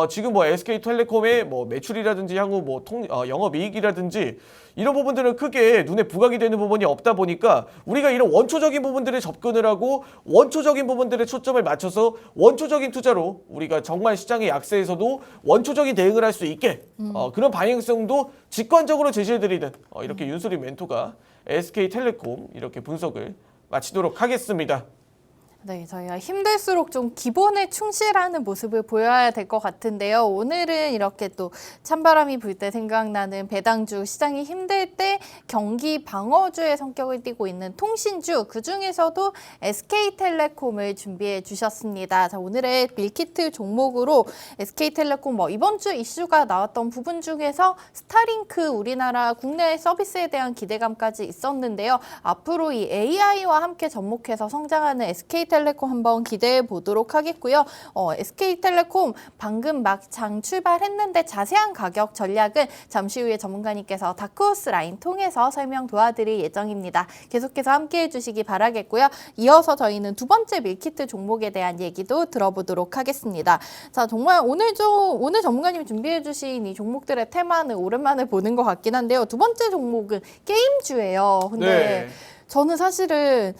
지금 뭐 SK텔레콤의 뭐 매출이라든지 향후 뭐 영업이익이라든지 이런 부분들은 크게 눈에 부각이 되는 부분이 없다 보니까 우리가 이런 원초적인 부분들에 접근을 하고 원초적인 부분들에 초점을 맞춰서 원초적인 투자로 우리가 정말 시장의 약세에서도 원초적인 대응을 할 수 있게 그런 방향성도 직관적으로 제시해드리는 이렇게 윤수리 멘토가 SK텔레콤 이렇게 분석을 마치도록 하겠습니다. 네, 저희가 힘들수록 좀 기본에 충실하는 모습을 보여야 될 것 같은데요. 오늘은 이렇게 또 찬바람이 불 때 생각나는 배당주, 시장이 힘들 때 경기 방어주의 성격을 띠고 있는 통신주, 그중에서도 SK텔레콤을 준비해 주셨습니다. 자, 오늘의 밀키트 종목으로 SK텔레콤 이번 주 이슈가 나왔던 부분 중에서 스타링크 우리나라 국내 서비스에 대한 기대감까지 있었는데요. 앞으로 이 AI와 함께 접목해서 성장하는 SK텔레콤 한번 기대해 보도록 하겠고요. SK텔레콤 방금 막 장 출발했는데 자세한 가격 전략은 잠시 후에 전문가님께서 다크호스 라인 통해서 설명 도와드릴 예정입니다. 계속해서 함께해 주시기 바라겠고요. 이어서 저희는 두 번째 밀키트 종목에 대한 얘기도 들어보도록 하겠습니다. 자, 정말 오늘 전문가님이 준비해 주신 이 종목들의 테마는 오랜만에 보는 것 같긴 한데요. 두 번째 종목은 게임주예요. 근데 저는 사실은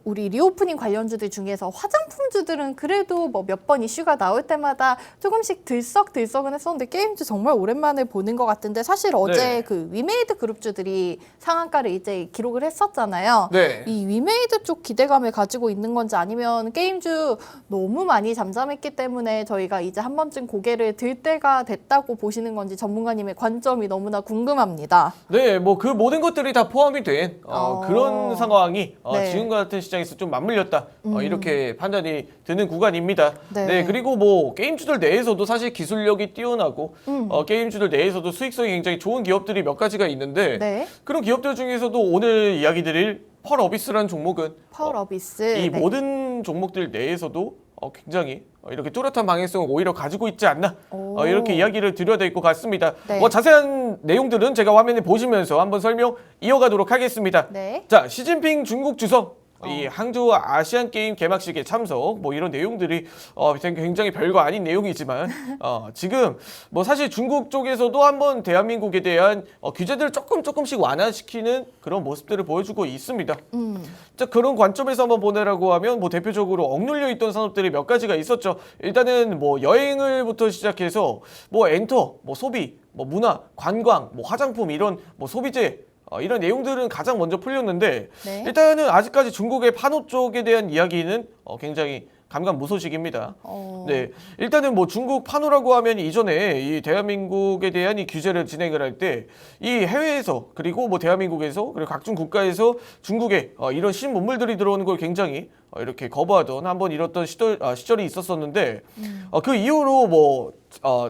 우리 리오프닝 관련주들 중에서 화장품주들은 그래도 몇 번 이슈가 나올 때마다 조금씩 들썩들썩은 했었는데 게임주 정말 오랜만에 보는 것 같은데 사실 어제 그 위메이드 그룹주들이 상한가를 이제 기록을 했었잖아요. 이 위메이드 쪽 기대감을 가지고 있는 건지 아니면 게임주 너무 많이 잠잠했기 때문에 저희가 이제 한 번쯤 고개를 들 때가 됐다고 보시는 건지 전문가님의 관점이 너무나 궁금합니다. 네, 뭐 그 모든 것들이 다 포함이 된 그런 상황이 지금과 같은 시장에서 좀 맞물렸다 이렇게 판단이 드는 구간입니다. 네, 그리고 뭐 게임주들 내에서도 사실 기술력이 뛰어나고 게임주들 내에서도 수익성이 굉장히 좋은 기업들이 몇 가지가 있는데 그런 기업들 중에서도 오늘 이야기 드릴 펄어비스라는 종목은 펄어비스 이 모든 종목들 내에서도 굉장히 이렇게 뚜렷한 방향성을 오히려 가지고 있지 않나 이렇게 이야기를 드려야 될 것 같습니다. 자세한 내용들은 제가 화면에 보시면서 한번 설명 이어가도록 하겠습니다. 자, 시진핑 중국 주석 이 항저우 아시안 게임 개막식에 참석 이런 내용들이 굉장히 별거 아닌 내용이지만 지금 사실 중국 쪽에서도 한번 대한민국에 대한 규제들을 조금씩 완화시키는 그런 모습들을 보여주고 있습니다. 자, 그런 관점에서 한번 보내라고 하면 대표적으로 억눌려 있던 산업들이 몇 가지가 있었죠. 일단은 여행을부터 시작해서 엔터, 소비, 문화, 관광, 화장품 이런 소비재 이런 내용들은 가장 먼저 풀렸는데 일단은 아직까지 중국의 판호 쪽에 대한 이야기는 굉장히 감감무소식입니다. 네, 일단은 중국 판호라고 하면 이전에 이 대한민국에 대한 이 규제를 진행을 할 때 이 해외에서 그리고 대한민국에서 그리고 각종 국가에서 중국에 이런 신문물들이 들어오는 걸 굉장히 이렇게 거부하던 한번 이랬던 시절이 있었었는데 그 이후로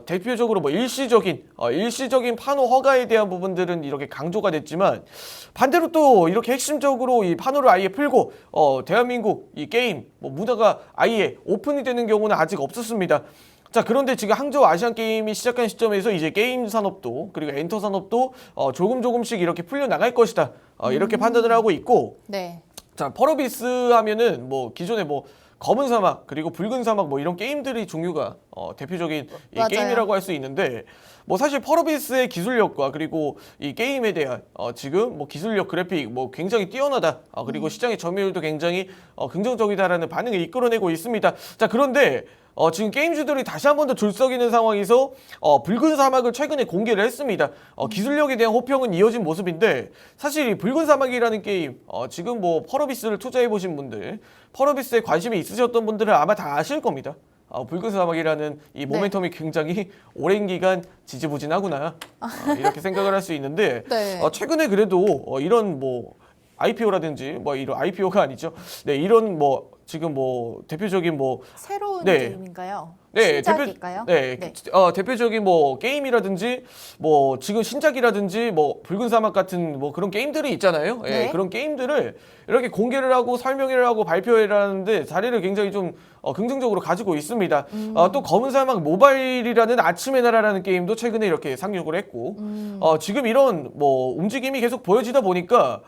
대표적으로 일시적인 판호 허가에 대한 부분들은 이렇게 강조가 됐지만 반대로 또 이렇게 핵심적으로 이 판호를 아예 풀고 대한민국 이 게임 문화가 아예 오픈이 되는 경우는 아직 없었습니다. 자, 그런데 지금 항저우 아시안 게임이 시작한 시점에서 이제 게임 산업도 그리고 엔터 산업도 조금씩 이렇게 풀려 나갈 것이다. 이렇게 판단을 하고 있고. 자, 펄어비스 하면은 기존에 검은 사막 그리고 붉은 사막 이런 게임들이 종류가 대표적인 이 게임이라고 할 수 있는데 사실 펄어비스의 기술력과 그리고 이 게임에 대한 지금 기술력 그래픽 굉장히 뛰어나다 그리고 시장의 점유율도 굉장히 긍정적이다라는 반응을 이끌어내고 있습니다. 자, 그런데 지금 게임주들이 다시 한 번 더 줄썩이는 상황에서 붉은 사막을 최근에 공개를 했습니다. 기술력에 대한 호평은 이어진 모습인데 사실 이 붉은 사막이라는 게임 지금 펄어비스를 투자해 보신 분들 펄어비스에 관심이 있으셨던 분들은 아마 다 아실 겁니다. 붉은 사막이라는 이 모멘텀이 굉장히 오랜 기간 지지부진하구나 이렇게 생각을 할 수 있는데 최근에 그래도 이런 IPO라든지 이런 IPO가 아니죠. 네, 이런 지금 대표적인 새로운 게임인가요? 신작일까요? 대표적인 대표적인 지금 신작이라든지 붉은 사막 같은 그런 게임들이 있잖아요. 그런 게임들을 이렇게 공개를 하고 설명을 하고 발표를 하는데 자리를 굉장히 좀 긍정적으로 가지고 있습니다. 또 검은 사막 모바일이라는 아침의 나라라는 게임도 최근에 이렇게 상륙을 했고 지금 이런 뭐 움직임이 계속 보여지다 보니까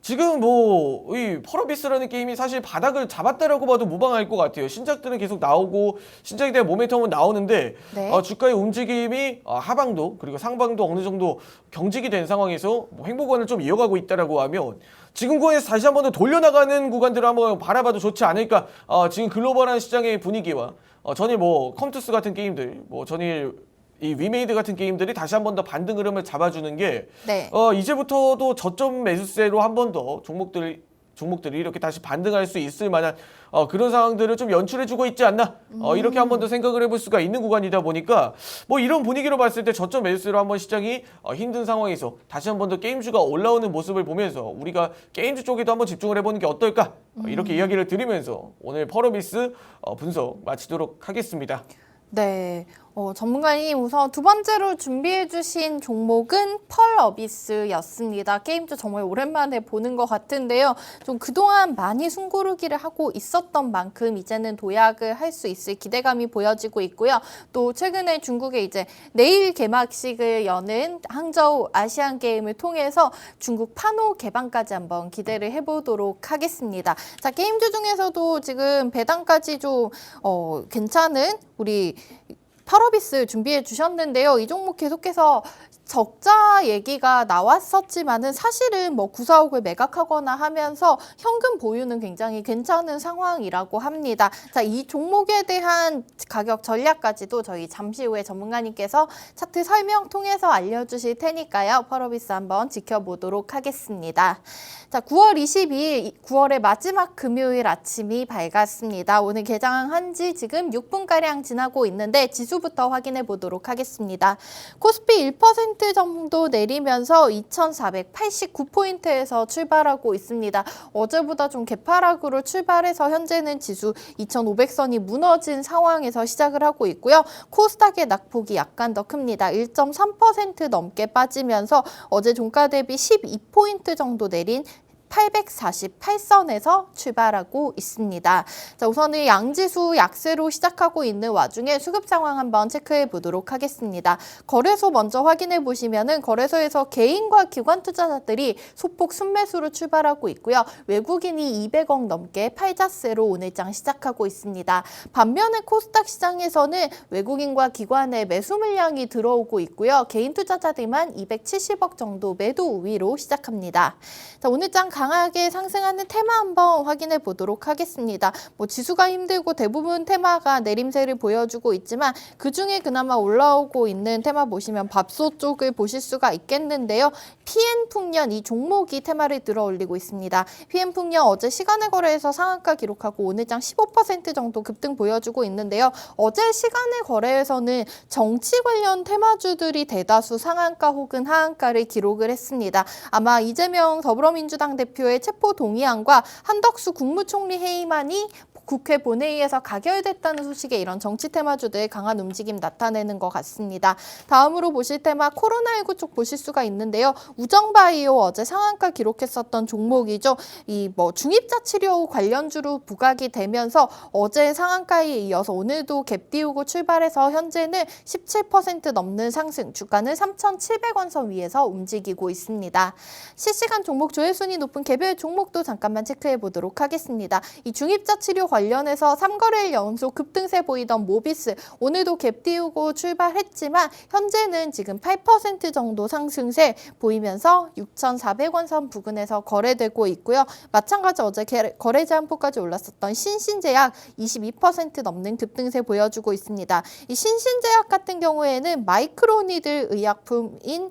지금 뭐 이 펄어비스라는 게임이 사실 바닥을 잡았다라고 봐도 무방할 것 같아요. 신작들은 계속 나오고 신작에 대한 모멘텀은 나오는데 네. 주가의 움직임이 하방도 그리고 상방도 어느 정도 경직이 된 상황에서 뭐 행보권을 좀 이어가고 있다라고 하면 지금 구간에서 다시 한번 더 돌려나가는 구간들을 한번 바라봐도 좋지 않을까. 지금 글로벌한 시장의 분위기와 전일 뭐 컴투스 같은 게임들, 뭐 전일 이 위메이드 같은 게임들이 다시 한 번 더 반등 흐름을 잡아주는 게 네. 이제부터도 저점 매수세로 한 번 더 종목들이 이렇게 다시 반등할 수 있을 만한 그런 상황들을 좀 연출해주고 있지 않나 이렇게 한 번 더 생각을 해볼 수가 있는 구간이다 보니까 뭐 이런 분위기로 봤을 때 저점 매수세로 한번 시장이 힘든 상황에서 다시 한 번 더 게임주가 올라오는 모습을 보면서 우리가 게임주 쪽에도 한번 집중을 해보는 게 어떨까 이렇게 이야기를 드리면서 오늘 펄어비스 분석 마치도록 하겠습니다. 네. 전문가님 우선 두 번째로 준비해 주신 종목은 펄어비스였습니다. 게임도 정말 오랜만에 보는 것 같은데요. 좀 그동안 많이 숨고르기를 하고 있었던 만큼 이제는 도약을 할 수 있을 기대감이 보여지고 있고요. 또 최근에 중국에 이제 내일 개막식을 여는 항저우 아시안 게임을 통해서 중국 파노 개방까지 한번 기대를 해보도록 하겠습니다. 자, 게임주 중에서도 지금 배당까지 좀 괜찮은 우리 펄어비스 준비해 주셨는데요. 이 종목 계속해서 적자 얘기가 나왔었지만은 사실은 뭐 945을 매각하거나 하면서 현금 보유는 굉장히 괜찮은 상황이라고 합니다. 자, 이 종목에 대한 가격 전략까지도 저희 잠시 후에 전문가님께서 차트 설명 통해서 알려주실 테니까요. 펄어비스 한번 지켜보도록 하겠습니다. 자, 9월 22일, 9월의 마지막 금요일 아침이 밝았습니다. 오늘 개장한 지 지금 6분가량 지나고 있는데 지수부터 확인해 보도록 하겠습니다. 코스피 1% 정도 내리면서 2,489포인트에서 출발하고 있습니다. 어제보다 좀 개파락으로 출발해서 현재는 지수 2,500선이 무너진 상황에서 시작을 하고 있고요. 코스닥의 낙폭이 약간 더 큽니다. 1.3% 넘게 빠지면서 어제 종가 대비 12포인트 정도 내린 848선에서 출발하고 있습니다. 자, 우선은 양지수 약세로 시작하고 있는 와중에 수급 상황 한번 체크해 보도록 하겠습니다. 거래소 먼저 확인해 보시면은 거래소에서 개인과 기관 투자자들이 소폭 순매수로 출발하고 있고요. 외국인이 200억 넘게 팔자세로 오늘장 시작하고 있습니다. 반면에 코스닥 시장에서는 외국인과 기관의 매수 물량이 들어오고 있고요. 개인 투자자들만 270억 정도 매도 우위로 시작합니다. 자, 오늘장 강하게 상승하는 테마 한번 확인해 보도록 하겠습니다. 뭐 지수가 힘들고 대부분 테마가 내림세를 보여주고 있지만 그중에 그나마 올라오고 있는 테마 보시면 밥솥 쪽을 보실 수가 있겠는데요. PN풍년 이 종목이 테마를 들어 올리고 있습니다. PN풍년 어제 시간의 거래에서 상한가 기록하고 오늘장 15% 정도 급등 보여주고 있는데요. 어제 시간의 거래에서는 정치 관련 테마주들이 대다수 상한가 혹은 하한가를 기록을 했습니다. 아마 이재명 더불어민주당 대표의 체포 동의안과 한덕수 국무총리 해임안이 국회 본회의에서 가결됐다는 소식에 이런 정치 테마주들 강한 움직임 나타내는 것 같습니다. 다음으로 보실 테마 코로나19 쪽 보실 수가 있는데요. 우정바이오 어제 상한가 기록했었던 종목이죠. 이 뭐 중입자 치료 관련주로 부각이 되면서 어제 상한가에 이어서 오늘도 갭 띄우고 출발해서 현재는 17% 넘는 상승, 주가는 3,700원 선 위에서 움직이고 있습니다. 실시간 종목 조회순위 높은 개별 종목도 잠깐만 체크해 보도록 하겠습니다. 이 중입자 치료 관련해서 3거래일 연속 급등세 보이던 모비스 오늘도 갭 띄우고 출발했지만 현재는 지금 8% 정도 상승세 보이면서 6,400원 선 부근에서 거래되고 있고요. 마찬가지 어제 거래 제한폭까지 올랐었던 신신제약 22% 넘는 급등세 보여주고 있습니다. 이 신신제약 같은 경우에는 마이크로니드 의약품인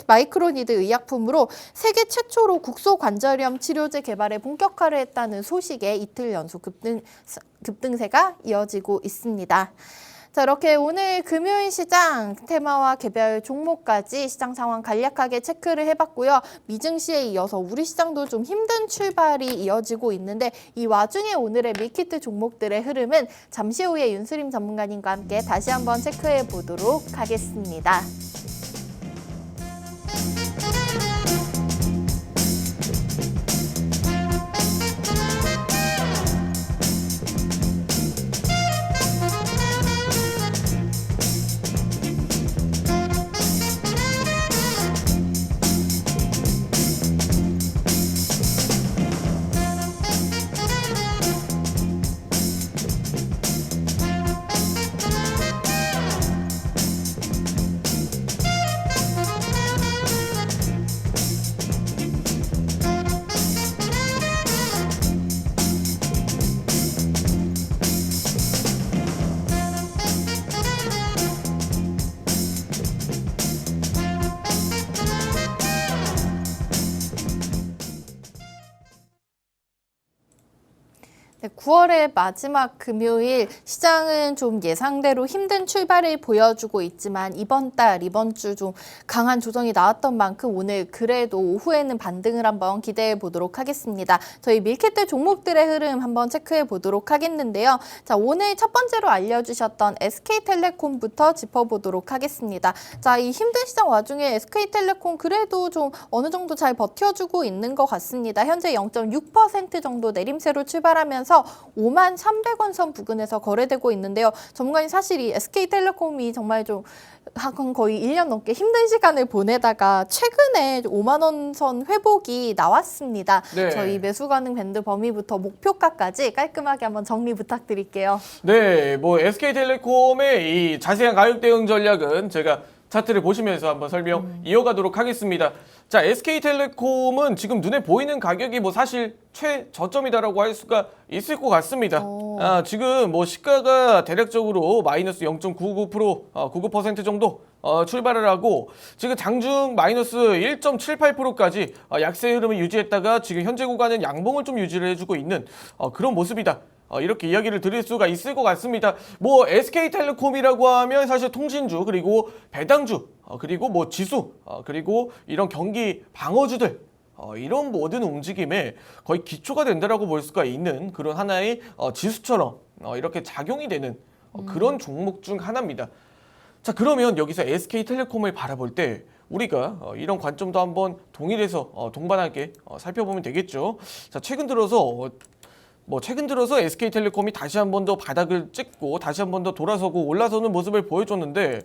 마이크로니드 의약품으로 세계 최초로 국소관절염 치료제 개발에 본격화를 했다는 소식에 이틀 연속 급등세가 이어지고 있습니다. 자, 이렇게 오늘 금요일 시장 테마와 개별 종목까지 시장 상황 간략하게 체크를 해봤고요. 미증시에 이어서 우리 시장도 좀 힘든 출발이 이어지고 있는데 이 와중에 오늘의 밀키트 종목들의 흐름은 잠시 후에 윤수림 전문가님과 함께 다시 한번 체크해 보도록 하겠습니다. 네, 9월의 마지막 금요일 시장은 좀 예상대로 힘든 출발을 보여주고 있지만 이번 주 좀 강한 조정이 나왔던 만큼 오늘 그래도 오후에는 반등을 한번 기대해 보도록 하겠습니다. 저희 밀키트 종목들의 흐름 한번 체크해 보도록 하겠는데요. 자, 오늘 첫 번째로 알려주셨던 SK텔레콤부터 짚어보도록 하겠습니다. 자, 이 힘든 시장 와중에 SK텔레콤 그래도 좀 어느 정도 잘 버텨주고 있는 것 같습니다. 현재 0.6% 정도 내림세로 출발하면서 53,300원 선 부근에서 거래되고 있는데요. 전문가님 사실 이 SK텔레콤이 정말 좀 거의 1년 넘게 힘든 시간을 보내다가 최근에 5만 원 선 회복이 나왔습니다. 네. 저희 매수 가능 밴드 범위부터 목표가까지 깔끔하게 한번 정리 부탁드릴게요. 네, 뭐 SK텔레콤의 이 자세한 가격 대응 전략은 제가 차트를 보시면서 한번 설명 이어가도록 하겠습니다. 자, SK텔레콤은 지금 눈에 보이는 가격이 뭐 사실 최저점이다라고 할 수가 있을 것 같습니다. 지금 뭐 시가가 대략적으로 마이너스 0.99%, 99% 정도 출발을 하고 지금 장중 마이너스 1.78%까지 약세 흐름을 유지했다가 지금 현재 구간은 양봉을 좀 유지를 해주고 있는 그런 모습이다. 이렇게 이야기를 드릴 수가 있을 것 같습니다. 뭐 SK텔레콤이라고 하면 사실 통신주 그리고 배당주 그리고 뭐 지수 그리고 이런 경기 방어주들 이런 모든 움직임에 거의 기초가 된다라고 볼 수가 있는 그런 하나의 지수처럼 이렇게 작용이 되는 그런 종목 중 하나입니다. 자, 그러면 여기서 SK텔레콤을 바라볼 때 우리가 이런 관점도 한번 동일해서 동반하게 살펴보면 되겠죠. 자, 최근 들어서 SK텔레콤이 다시 한 번 더 바닥을 찍고 다시 한 번 더 돌아서고 올라서는 모습을 보여줬는데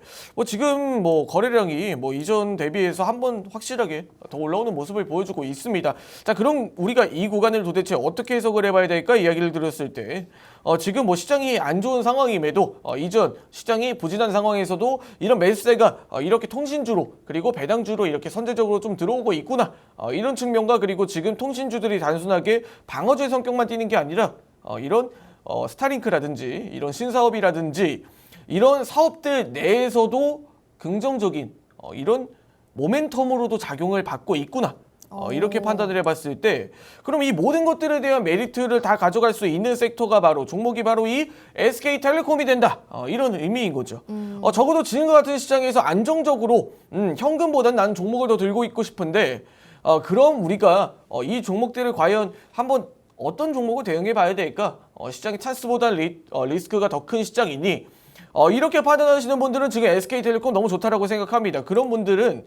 지금 거래량이 이전 대비해서 한 번 확실하게 더 올라오는 모습을 보여주고 있습니다. 자, 그럼 우리가 이 구간을 도대체 어떻게 해석을 해봐야 될까 이야기를 들었을 때 지금 시장이 안 좋은 상황임에도 이전 시장이 부진한 상황에서도 이런 매수세가 이렇게 통신주로 그리고 배당주로 이렇게 선제적으로 좀 들어오고 있구나 이런 측면과 그리고 지금 통신주들이 단순하게 방어주의 성격만 띠는 게 아니라 이런 스타링크라든지 이런 신사업이라든지 이런 사업들 내에서도 긍정적인 이런 모멘텀으로도 작용을 받고 있구나. 이렇게 판단을 해봤을 때 그럼 이 모든 것들에 대한 메리트를 다 가져갈 수 있는 섹터가 종목이 바로 이 SK텔레콤이 된다. 이런 의미인 거죠. 적어도 지금과 같은 시장에서 안정적으로 현금보단 나는 종목을 더 들고 있고 싶은데 그럼 우리가 이 종목들을 과연 한번 어떤 종목을 대응해 봐야 될까? 시장의 찬스보다 리스크가 더 큰 시장이니 이렇게 판단하시는 분들은 지금 SK텔레콤 너무 좋다라고 생각합니다. 그런 분들은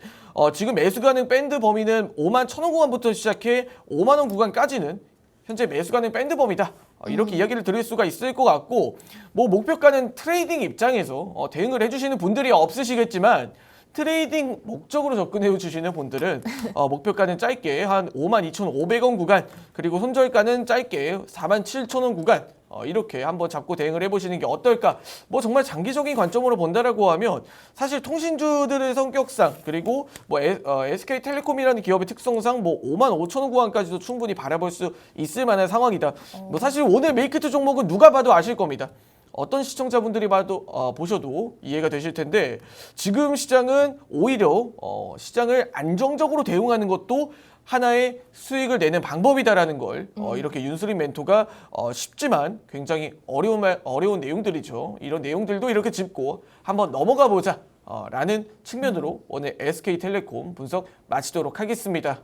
지금 매수 가능 밴드 범위는 51,000원 구간부터 시작해 5만 원 구간까지는 현재 매수 가능 밴드 범위다. 이렇게 이야기를 드릴 수가 있을 것 같고 목표가는 트레이딩 입장에서 대응을 해주시는 분들이 없으시겠지만 트레이딩 목적으로 접근해 주시는 분들은 목표가는 짧게 한 52,500원 구간 그리고 손절가는 짧게 47,000원 구간 이렇게 한번 잡고 대응을 해보시는 게 어떨까? 정말 장기적인 관점으로 본다라고 하면 사실 통신주들의 성격상 그리고 SK텔레콤이라는 기업의 특성상 55,000원 구간까지도 충분히 바라볼 수 있을 만한 상황이다. 사실 오늘 밀키트 종목은 누가 봐도 아실 겁니다. 어떤 시청자분들이 보셔도 이해가 되실 텐데 지금 시장은 오히려 시장을 안정적으로 대응하는 것도 하나의 수익을 내는 방법이다라는 걸 이렇게 윤수림 멘토가 쉽지만 굉장히 어려운 내용들이죠. 이런 내용들도 이렇게 짚고 한번 넘어가 보자 라는 측면으로 오늘 SK텔레콤 분석 마치도록 하겠습니다.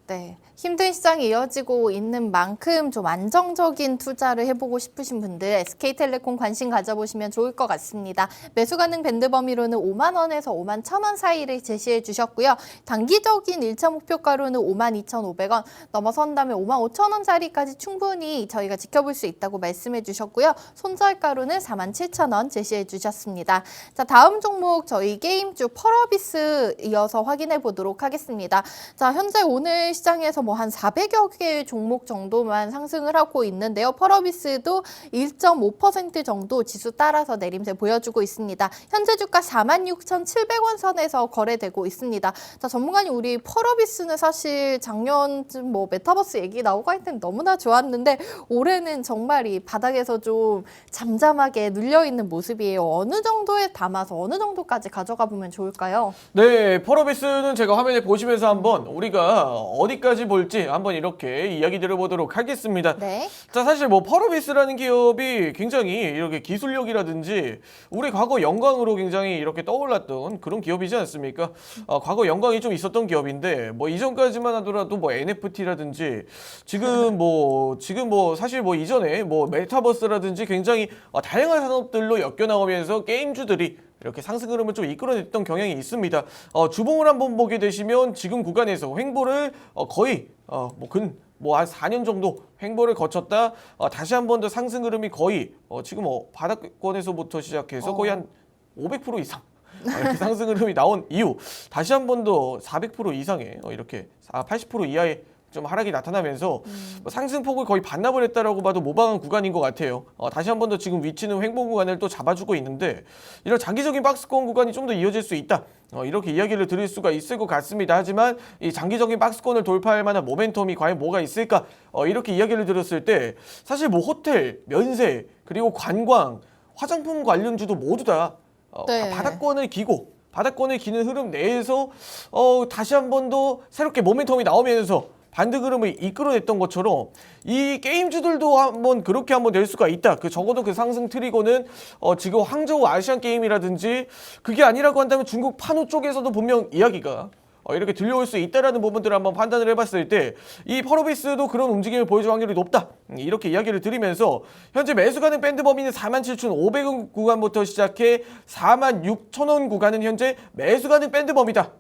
네, 힘든 시장이 이어지고 있는 만큼 좀 안정적인 투자를 해보고 싶으신 분들 SK텔레콤 관심 가져보시면 좋을 것 같습니다. 매수 가능 밴드 범위로는 5만 원에서 5만 1,000원 사이를 제시해 주셨고요. 단기적인 1차 목표가로는 52,500원 넘어선다면 55,000원짜리까지 충분히 저희가 지켜볼 수 있다고 말씀해 주셨고요. 손절가로는 47,000원 제시해 주셨습니다. 자, 다음 종목 저희 게임주 펄어비스 이어서 확인해 보도록 하겠습니다. 자, 현재 오늘 시장에서 한 400여 개의 종목 정도만 상승을 하고 있는데요. 펄어비스도 1.5% 정도 지수 따라서 내림세 보여주고 있습니다. 현재 주가 46,700원 선에서 거래되고 있습니다. 자, 전문가님, 우리 펄어비스는 사실 작년쯤 메타버스 얘기 나오고 할 땐 너무나 좋았는데 올해는 정말 이 바닥에서 좀 잠잠하게 눌려있는 모습이에요. 어느 정도에 담아서 어느 정도까지 가져가 보면 좋을까요? 네, 펄어비스는 제가 화면에 보시면서 한번 우리가 어디까지 볼지 한번 이렇게 이야기 드려보도록 하겠습니다. 네. 자, 사실 뭐 펄어비스라는 기업이 굉장히 이렇게 기술력이라든지 우리 과거 영광으로 굉장히 이렇게 떠올랐던 그런 기업이지 않습니까? 과거 영광이 좀 있었던 기업인데 뭐 이전까지만 하더라도 뭐 NFT라든지 지금 뭐 사실 뭐 이전에 뭐 메타버스라든지 굉장히 다양한 산업들로 엮여나오면서 게임주들이 이렇게 상승 흐름을 좀 이끌어냈던 경향이 있습니다. 주봉을 한번 보게 되시면 지금 구간에서 횡보를 거의 한 4년 정도 횡보를 거쳤다 다시 한 번 더 상승 흐름이 거의 지금 바닥권에서부터 시작해서 거의 한 500% 이상 이렇게 상승 흐름이 나온 이후 다시 한 번 더 400% 이상의 이렇게 80% 이하의 좀 하락이 나타나면서 상승폭을 거의 반납을 했다라고 봐도 모방한 구간인 것 같아요. 다시 한 번 더 지금 위치는 횡보 구간을 또 잡아주고 있는데 이런 장기적인 박스권 구간이 좀 더 이어질 수 있다. 이렇게 이야기를 드릴 수가 있을 것 같습니다. 하지만 이 장기적인 박스권을 돌파할 만한 모멘텀이 과연 뭐가 있을까? 이렇게 이야기를 드렸을 때 사실 뭐 호텔, 면세, 그리고 관광, 화장품 관련주도 모두 다 네. 바닥권을 기는 흐름 내에서 다시 한 번 더 새롭게 모멘텀이 나오면서 반등 흐름을 이끌어냈던 것처럼 이 게임주들도 한번 그렇게 한번 될 수가 있다. 적어도 그 상승 트리거는 지금 황저우 아시안 게임이라든지 그게 아니라고 한다면 중국 판호 쪽에서도 분명 이야기가 이렇게 들려올 수 있다라는 부분들을 한번 판단을 해봤을 때 이 펄어비스도 그런 움직임을 보여줄 확률이 높다. 이렇게 이야기를 드리면서 현재 매수 가능 밴드 범위는 47,500원 구간부터 시작해 46,000원 구간은 현재 매수 가능 밴드 범위다.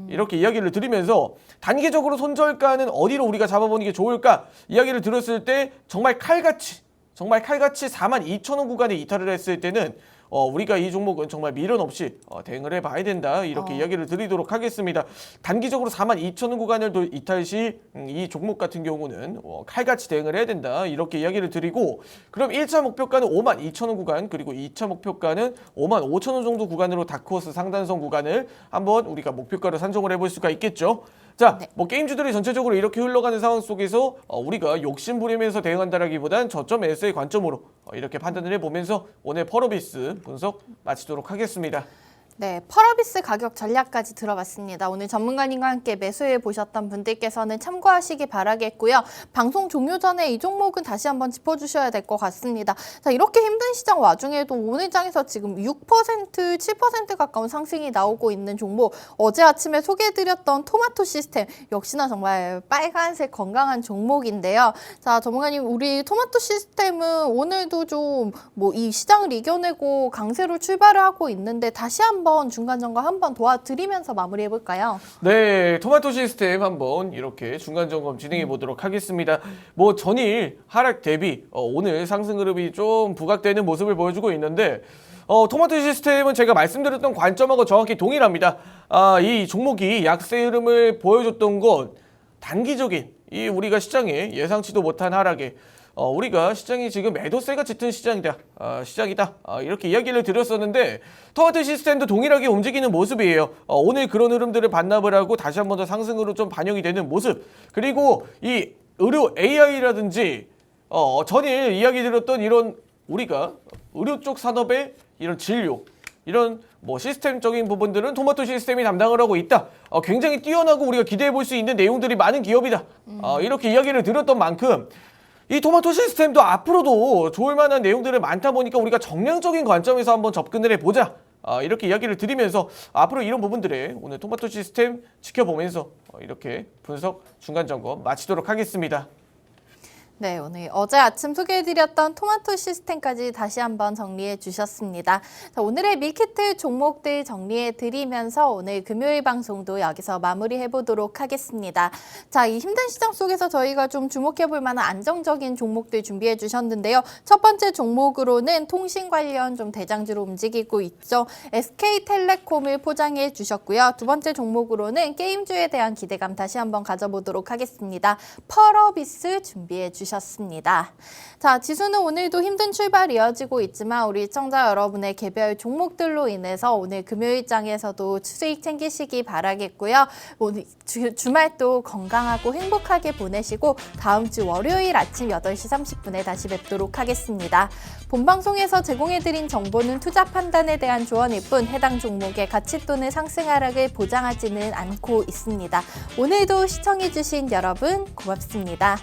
이렇게 이야기를 드리면서 단기적으로 손절가는 어디로 우리가 잡아보는 게 좋을까 이야기를 들었을 때 정말 칼같이 42,000원 구간에 이탈을 했을 때는 우리가 이 종목은 정말 미련 없이 대응을 해봐야 된다 이렇게 이야기를 드리도록 하겠습니다. 단기적으로 42,000원 구간을 이탈 시 이 종목 같은 경우는 칼같이 대응을 해야 된다 이렇게 이야기를 드리고 그럼 1차 목표가는 52,000원 구간 그리고 2차 목표가는 55,000원 정도 구간으로 다크호스 상단선 구간을 한번 우리가 목표가로 산정을 해볼 수가 있겠죠. 자, 네. 뭐 게임주들이 전체적으로 이렇게 흘러가는 상황 속에서 우리가 욕심 부리면서 대응한다라기보단 저점에서의 관점으로 이렇게 판단을 해보면서 오늘 펄어비스 분석 마치도록 하겠습니다. 네, 펄어비스 가격 전략까지 들어봤습니다. 오늘 전문가님과 함께 매수해 보셨던 분들께서는 참고하시기 바라겠고요. 방송 종료 전에 이 종목은 다시 한번 짚어주셔야 될 것 같습니다. 자, 이렇게 힘든 시장 와중에도 오늘 장에서 지금 6%, 7% 가까운 상승이 나오고 있는 종목, 어제 아침에 소개해드렸던 토마토 시스템, 역시나 정말 빨간색 건강한 종목인데요. 자, 전문가님, 우리 토마토 시스템은 오늘도 좀 뭐 이 시장을 이겨내고 강세로 출발을 하고 있는데 다시 한번 중간 점검 한번 도와드리면서 마무리해 볼까요? 네, 토마토 시스템 한번 이렇게 중간 점검 진행해 보도록 하겠습니다. 뭐 전일 하락 대비 오늘 상승 흐름이 좀 부각되는 모습을 보여주고 있는데 토마토 시스템은 제가 말씀드렸던 관점하고 정확히 동일합니다. 이 종목이 약세 흐름을 보여줬던 건 단기적인 이 우리가 시장에 예상치도 못한 하락에 우리가 시장이 지금 매도세가 짙은 시장이다. 이렇게 이야기를 드렸었는데 토마토 시스템도 동일하게 움직이는 모습이에요. 오늘 그런 흐름들을 반납을 하고 다시 한 번 더 상승으로 좀 반영이 되는 모습. 그리고 이 의료 AI라든지 전일 이야기 드렸던 이런 우리가 의료 쪽 산업의 이런 진료 이런 뭐 시스템적인 부분들은 토마토 시스템이 담당을 하고 있다. 굉장히 뛰어나고 우리가 기대해 볼 수 있는 내용들이 많은 기업이다. 이렇게 이야기를 드렸던 만큼 이 토마토 시스템도 앞으로도 좋을 만한 내용들이 많다 보니까 우리가 정량적인 관점에서 한번 접근을 해보자. 이렇게 이야기를 드리면서 앞으로 이런 부분들에 오늘 토마토 시스템 지켜보면서 이렇게 분석 중간 점검 마치도록 하겠습니다. 네, 오늘 어제 아침 소개해드렸던 토마토 시스템까지 다시 한번 정리해 주셨습니다. 자, 오늘의 밀키트 종목들 정리해드리면서 오늘 금요일 방송도 여기서 마무리해 보도록 하겠습니다. 자, 이 힘든 시장 속에서 저희가 좀 주목해 볼 만한 안정적인 종목들 준비해 주셨는데요. 첫 번째 종목으로는 통신 관련 좀 대장주로 움직이고 있죠. SK텔레콤을 포장해 주셨고요. 두 번째 종목으로는 게임주에 대한 기대감 다시 한번 가져보도록 하겠습니다. 펄어비스 준비해 주셨습니다. 알려주셨습니다. 자, 지수는 오늘도 힘든 출발 이어지고 있지만 우리 시청자 여러분의 개별 종목들로 인해서 오늘 금요일장에서도 수익 챙기시기 바라겠고요. 오늘 주말도 건강하고 행복하게 보내시고 다음 주 월요일 아침 8시 30분에 다시 뵙도록 하겠습니다. 본방송에서 제공해드린 정보는 투자 판단에 대한 조언일 뿐 해당 종목의 가치 또는 상승 하락을 보장하지는 않고 있습니다. 오늘도 시청해주신 여러분 고맙습니다.